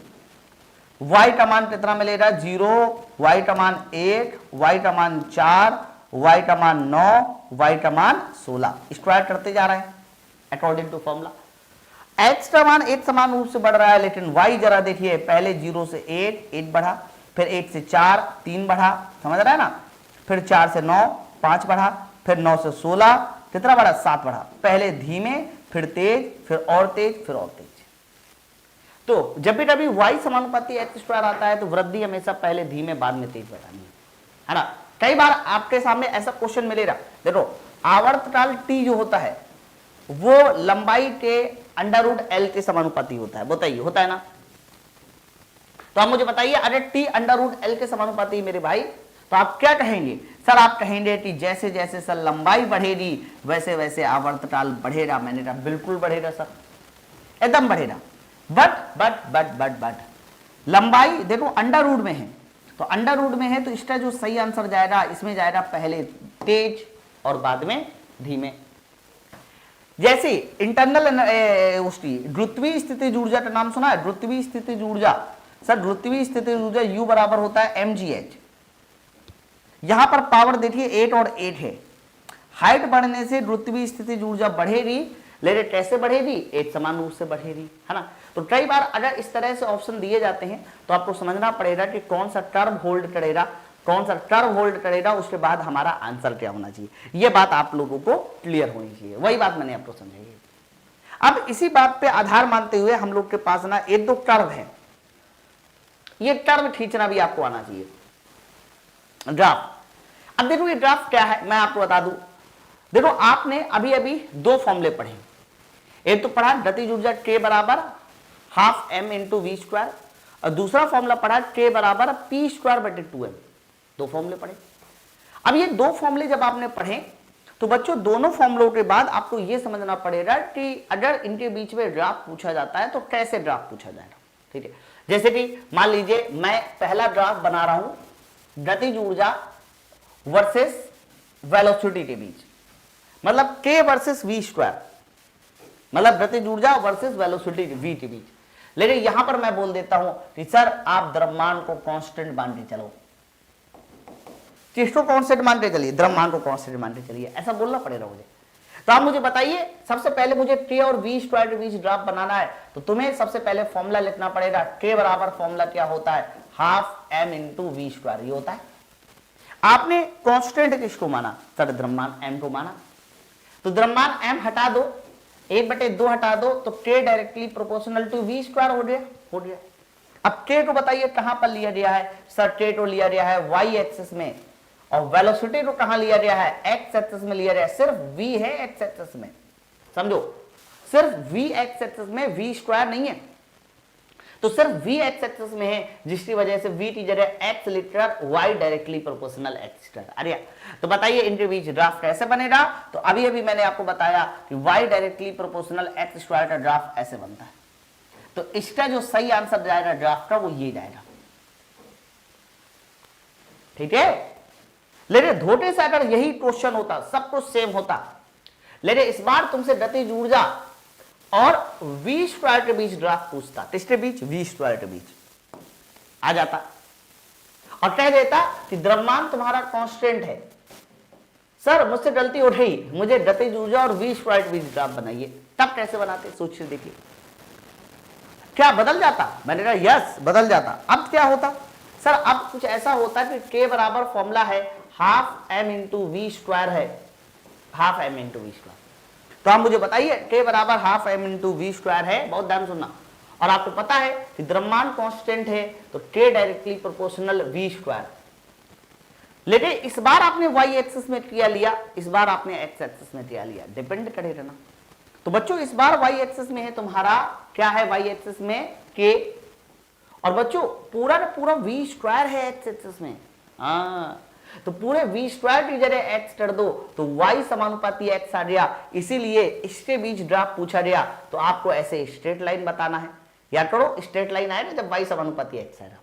y का मान कितना मिलेगा? 0, y का मान 1, y का मान 4, y का मान 9, y का मान 16। स्क्वायर करते जा रहे हैं अकॉर्डिंग टू फॉर्मूला। x का मान 1 समान रूप से बढ़ रहा है, लेकिन y जरा देखिए, पहले 0 से 1 बढ़ा, फिर 1 से 4 3 बढ़ा, समझ रहा है ना, फिर 4 से 9 5 बढ़ा, फिर 9 से 16 कितना बढ़ा? 7 बढ़ा। पहले धीमे फिर तेज फिर और तेज फिर और तेज। तो जब भी कभी y समानुपाती एक्स स्क्वायर आता है तो वृद्धि हमेशा पहले धीमे बाद में तेज बढ़ानी है ना। कई बार आपके सामने ऐसा क्वेश्चन मिलेगा, देखो आवर्तकाल t जो होता है वो लंबाई के अंडर रूट एल के समानुपाती होता है, बताइए होता है ना। तो आप मुझे बताइए, अगर t अंडर रूट एल के समानुपाती मेरे भाई, तो आप क्या कहेंगे? सर आप कहेंगे कि जैसे जैसे सर लंबाई बढ़ेगी वैसे वैसे आवर्तकाल बढ़ेगा। मैंने कहा बिल्कुल बढ़ेगा सर, एकदम बढ़ेगा। बट लंबाई देखो अंडर रूट में है, तो अंडर रूट में है तो इसका जो सही आंसर जाएगा, इसमें जाएगा पहले तेज और बाद में धीमे। जैसे इंटरनल उसकी गुरुत्वीय स्थितिज ऊर्जा का नाम सुना है? गुरुत्वीय स्थितिज ऊर्जा, सर गुरुत्वीय स्थितिज ऊर्जा U बराबर होता है mgh। यहां पर पावर देखिए 8 और 8 है। हाइट बढ़ने से गुरुत्वीय स्थितिज ऊर्जा बढ़ेगी, लेकिन कैसे बढ़ेगी? एक समान रूप से बढ़ेगी, है ना। तो कई बार अगर इस तरह से ऑप्शन दिए जाते हैं तो आपको समझना पड़ेगा कि कौन सा टर्म होल्ड करेगा, कौन सा टर्म होल्ड करेगा, उसके बाद हमारा आंसर क्या होना चाहिए। यह बात आप लोगों को क्लियर होनी चाहिए, वही बात मैंने आपको समझाई। अब इसी बात पे आधार मानते हुए हम लोग के पास ना एक दो टर्म है, ये टर्म खींचना भी आपको आना चाहिए। ग्राफ, अब देखो ये ग्राफ क्या है मैं आपको बता दूं। देखो आपने अभी अभी दो फॉर्मूले पढ़े, एक तो पढ़ा गतिज ऊर्जा K बराबर half m into we square, और दूसरा फॉर्मूला पढ़ा K बराबर P स्क्वायर बटे 2m। दो फॉर्मूले पढ़े। अब ये दो फॉर्मूले जब आपने पढ़े तो बच्चों दोनों फॉर्मूलों के बाद आपको यह समझना पड़ेगा कि अगर इनके बीच में ग्राफ पूछा जाता है तो कैसे ग्राफ पूछा जाएगा। ठीक है, जैसे कि मान लीजिए मैं पहला ग्राफ बना रहा हूं गतिज ऊर्जा वर्सेस वेलोसिटी के बीच, मतलब K वर्सेस V स्क्वायर, मतलब गतिज ऊर्जा वर्सेस वेलोसिटी V के बीच। लेकिन यहां पर मैं बोल देता हूं कि सर आप द्रव्यमान को कांस्टेंट मान के चलो, किसको कांस्टेंट मान के चलिए? द्रव्यमान को कांस्टेंट मान के चलिए, ऐसा बोलना पड़ेगा मुझे। तो आप मुझे बताइए, सबसे पहले मुझे K और V स्क्वायर के बीच ग्राफ बनाना है तो तुम्हें सबसे पहले फॉर्मूला लिखना पड़ेगा। K बराबर फॉर्मूला क्या होता है? Half m into we square, ये होता है। आपने कांस्टेंट किसको माना? सर द्रव्यमान m को माना, तो द्रव्यमान m हटा दो, 1/2 हटा दो, तो K directly proportional to V square हो गया। अब K को बताइए कहां पर लिया गया है? सर K को लिया गया है y एक्सिस में, और वेलोसिटी को कहां लिया गया है? x एक्सिस में लिया गया है। सिर्फ v है x एक्सिस में, समझो, सिर्फ v x एक्सिस में, v स्क्वायर नहीं है। तो सिर्फ v x एक्सिस में है, जिसकी वजह से v की जगह x लिखकर y डायरेक्टली प्रोपोर्शनल x कर। अरे तो बताइए इनके बीच ग्राफ कैसे बनेगा? तो अभी अभी मैंने आपको बताया कि y directly proportional x square का ग्राफ ऐसे बनता है। तो इसका जो सही आंसर जाएगा ग्राफ का वो ये जाएगा। ठीक है, लेकिन धोखे से अगर यही क्वेश्चन होता, सब कुछ सेम होता, लेकिन इस बार तुमसे गतिज ऊर्जा और v स्क्वायर के बीच ड्राफ्ट पूछता, किसके बीच, v स्क्वायर के बीच आ जाता और कह देता कि द्रव्यमान तुम्हारा कांस्टेंट है। सर मुझसे गलती हो रही, मुझे गतिज ऊर्जा और v स्क्वायर के बीच ड्राफ्ट बनाइए। तब कैसे बनाते, सोच से देखिए, क्या बदल जाता? मैंने कहा यस बदल जाता। अब क्या होता सर, अब कुछ ऐसा होता कि k बराबर फॉर्मूला है half m into we square है, half m into we square. तो आप मुझे बताइए k बराबर half m into we square है, बहुत ध्यान सुनना, और आपको पता है कि द्रव्यमान कांस्टेंट है तो k directly proportional v square. लेकिन इस बार आपने y एक्सिस में क्रिया लिया, इस बार आपने x एक्सिस में क्रिया लिया, डिपेंड करेगा ना। तो बच्चों इस बार y एक्सिस में है तुम्हारा, क्या है y एक्सिस में k, और बच्चों पूरा का पूरा v स्क्वायर है x एक्सिस में। तो पूरे v स्क्वायर की जगह x कर दो तो y समानुपाती x आ गया, इसीलिए इसके बीच ड्राफ्ट पूछा गया। तो आपको ऐसे स्ट्रेट लाइन बताना है, या करो स्ट्रेट लाइन आएगा जब y समानुपाती x आएगा।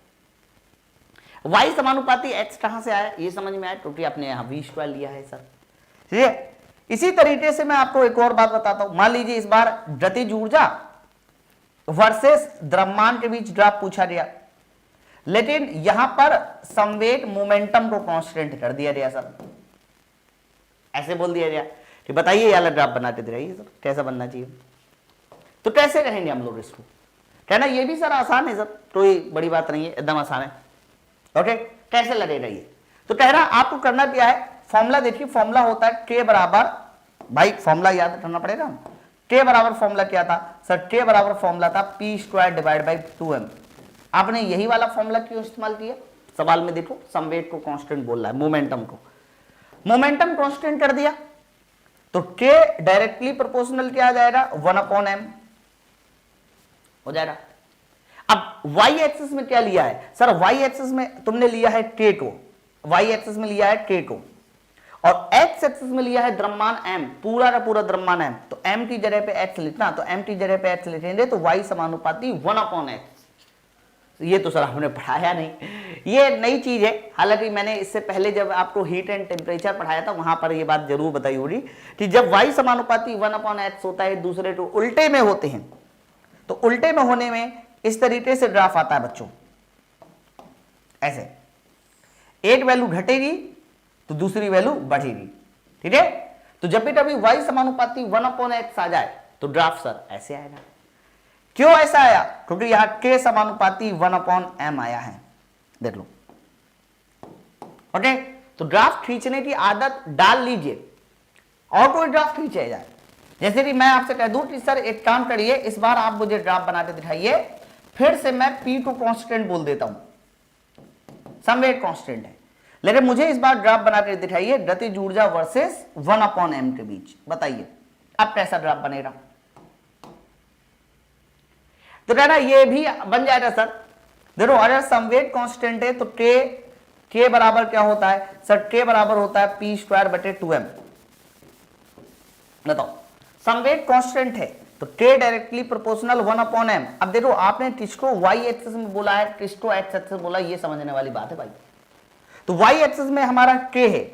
y समानुपाती x कहां से आया ये समझ में आया, क्योंकि आपने यहां v स्क्वायर लिया है सर। ठीक है, इसी तरीके से मैं आपको एक और बात बताता हूं। मान लीजिए इस बार गतिज ऊर्जा वर्सेस द्रव्यमान के बीच ड्राफ्ट पूछा गया, लेकिन यहां पर संवेग मोमेंटम को कांस्टेंट कर दिया गया सर। ऐसे बोल दिया गया कि बताइए ये वाला ड्राफ्ट बनाते दे रही सर, कैसा बनना चाहिए। तो कैसे कहेंगे हम लोग इसको, कहना ये भी सर आसान है सर, कोई बड़ी बात नहीं है, एकदम आसान है। ओके, कैसे लगेगा ये, तो कह रहा आपको करना क्या है, फॉर्मूला देखिए, फॉर्मूला होता है k बराबर, भाई फॉर्मूला याद करना पड़ेगा। k बराबर फॉर्मूला क्या था सर, k बराबर फॉर्मूला था p square divide by 2m। आपने यही वाला फॉर्मूला क्यों इस्तेमाल किया, सवाल में देखो, संवेग को कांस्टेंट बोल रहा है, मोमेंटम को, मोमेंटम कांस्टेंट कर दिया तो k डायरेक्टली प्रोपोर्शनल क्या आ जाएगा, 1/m हो जाएगा। अब y एक्सिस में क्या लिया है सर, y एक्सिस में तुमने लिया है k को, y एक्सिस में लिया है k को, और x एक्सिस में लिया है द्रव्यमान m, पूरा का पूरा द्रव्यमान m। तो m की जगह पे x लिखना, तो m की जगह पे x लिखेंगे तो y समानुपाती 1/x। ये तो सर हमने पढ़ाया नहीं, ये नई चीज है। हालांकि मैंने इससे पहले जब आपको हीट एंड टेम्परेचर पढ़ाया था वहां पर ये बात जरूर बताई होगी कि जब y समानुपाती 1/x होता है, दूसरे तो उल्टे में होते हैं, तो उल्टे में होने में इस तरीके से ग्राफ आता है बच्चों, ऐसे एक वैल्यू घटेगी तो दूसरी वैल्यू बढ़ेगी। ठीक है, तो जब भी कभी y समानुपाती 1/x आ जाए तो ग्राफ सर ऐसे आएगा। क्यों ऐसा आया, क्योंकि यहां k समानुपाती 1/m आया है, देख लो। ओके, तो ग्राफ खींचने की आदत डाल लीजिए, और कोई ग्राफ खींचे जाए। जैसे कि मैं आपसे कह दूं कि सर एक काम करिए, इस बार आप मुझे ग्राफ बनाते दिखाइए, फिर से मैं p को कांस्टेंट बोल देता हूं, संवेग कांस्टेंट है, लेकिन मुझे इस बार ग्राफ बनाकर दिखाइए गतिज ऊर्जा वर्सेस 1/m के बीच। बताइए अब कैसा ग्राफ बनेगा, तो कहना ये भी बन जाएगा सर। देखो अगर संवेग कांस्टेंट है तो k बराबर क्या होता है सर, k बराबर होता है p स्क्वायर बटे 2m। बताओ संवेग कांस्टेंट है तो k डायरेक्टली प्रोपोर्शनल 1/m। अब देखो आपने किसको y एक्सिस में बोला है, किसको x एक्सिस बोला, ये समझने वाली बात है भाई। तो y एक्सिस में हमारा k है,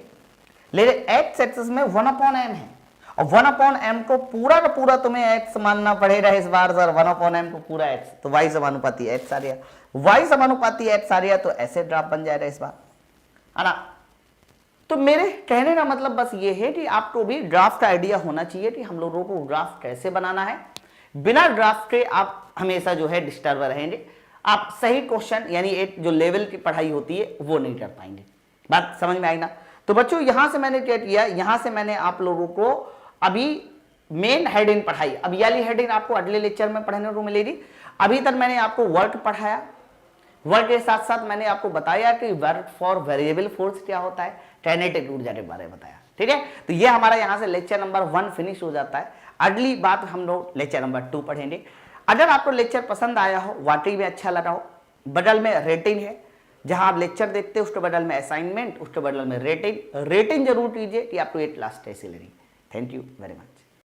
लेकिन x एक्सिस में 1/m है, और 1/m को पूरा का पूरा तुम्हें x मानना पड़ेगा इस बार सर, 1/m को पूरा x, तो y समानुपाती x आ गया, y समानुपाती x आ गया, तो ऐसे ग्राफ बन जाएगा इस बार, है ना। तो मेरे कहने का मतलब बस ये है कि आपको भी ग्राफ का आइडिया होना चाहिए कि हम लोगों को ग्राफ कैसे बनाना है। बिना ग्राफ के आप हमेशा जो है डिस्टर्ब रहेंगे, आप सही क्वेश्चन यानी एक जो लेवल की पढ़ाई होती है वो नहीं कर पाएंगे। बात समझ में आई ना। तो बच्चों यहां से मैंने क्या किया, यहां से मैंने आप लोगों को अभी मेन हेडिंग पढ़ाई, अब ये वाली हेडिंग आपको अगले लेक्चर में पढ़ने को मिलेगी। अभी तक मैंने आपको वर्क पढ़ाया, वर्क के साथ साथ मैंने आपको बताया कि वर्क फॉर वेरिएबल फोर्स क्या होता है, काइनेटिक ऊर्जा के बारे में बताया। ठीक है, तो ये हमारा यहाँ से लेक्चर नंबर 1 फिनिश हो जाता है। अगली बात हम लोग लेक्चर नंबर 2 पढ़ेंगे। अगर आपको लेक्चर पसंद आया हो, वाकई में अच्छा लगा हो, बगल में रेटिंग है, जहां आप लेक्चर देखते हैं उसके बदल में असाइनमेंट, उसके बदल में रेटिंग जरूर कीजिए कि आपको ये क्लास कैसे लगी। Thank you very much.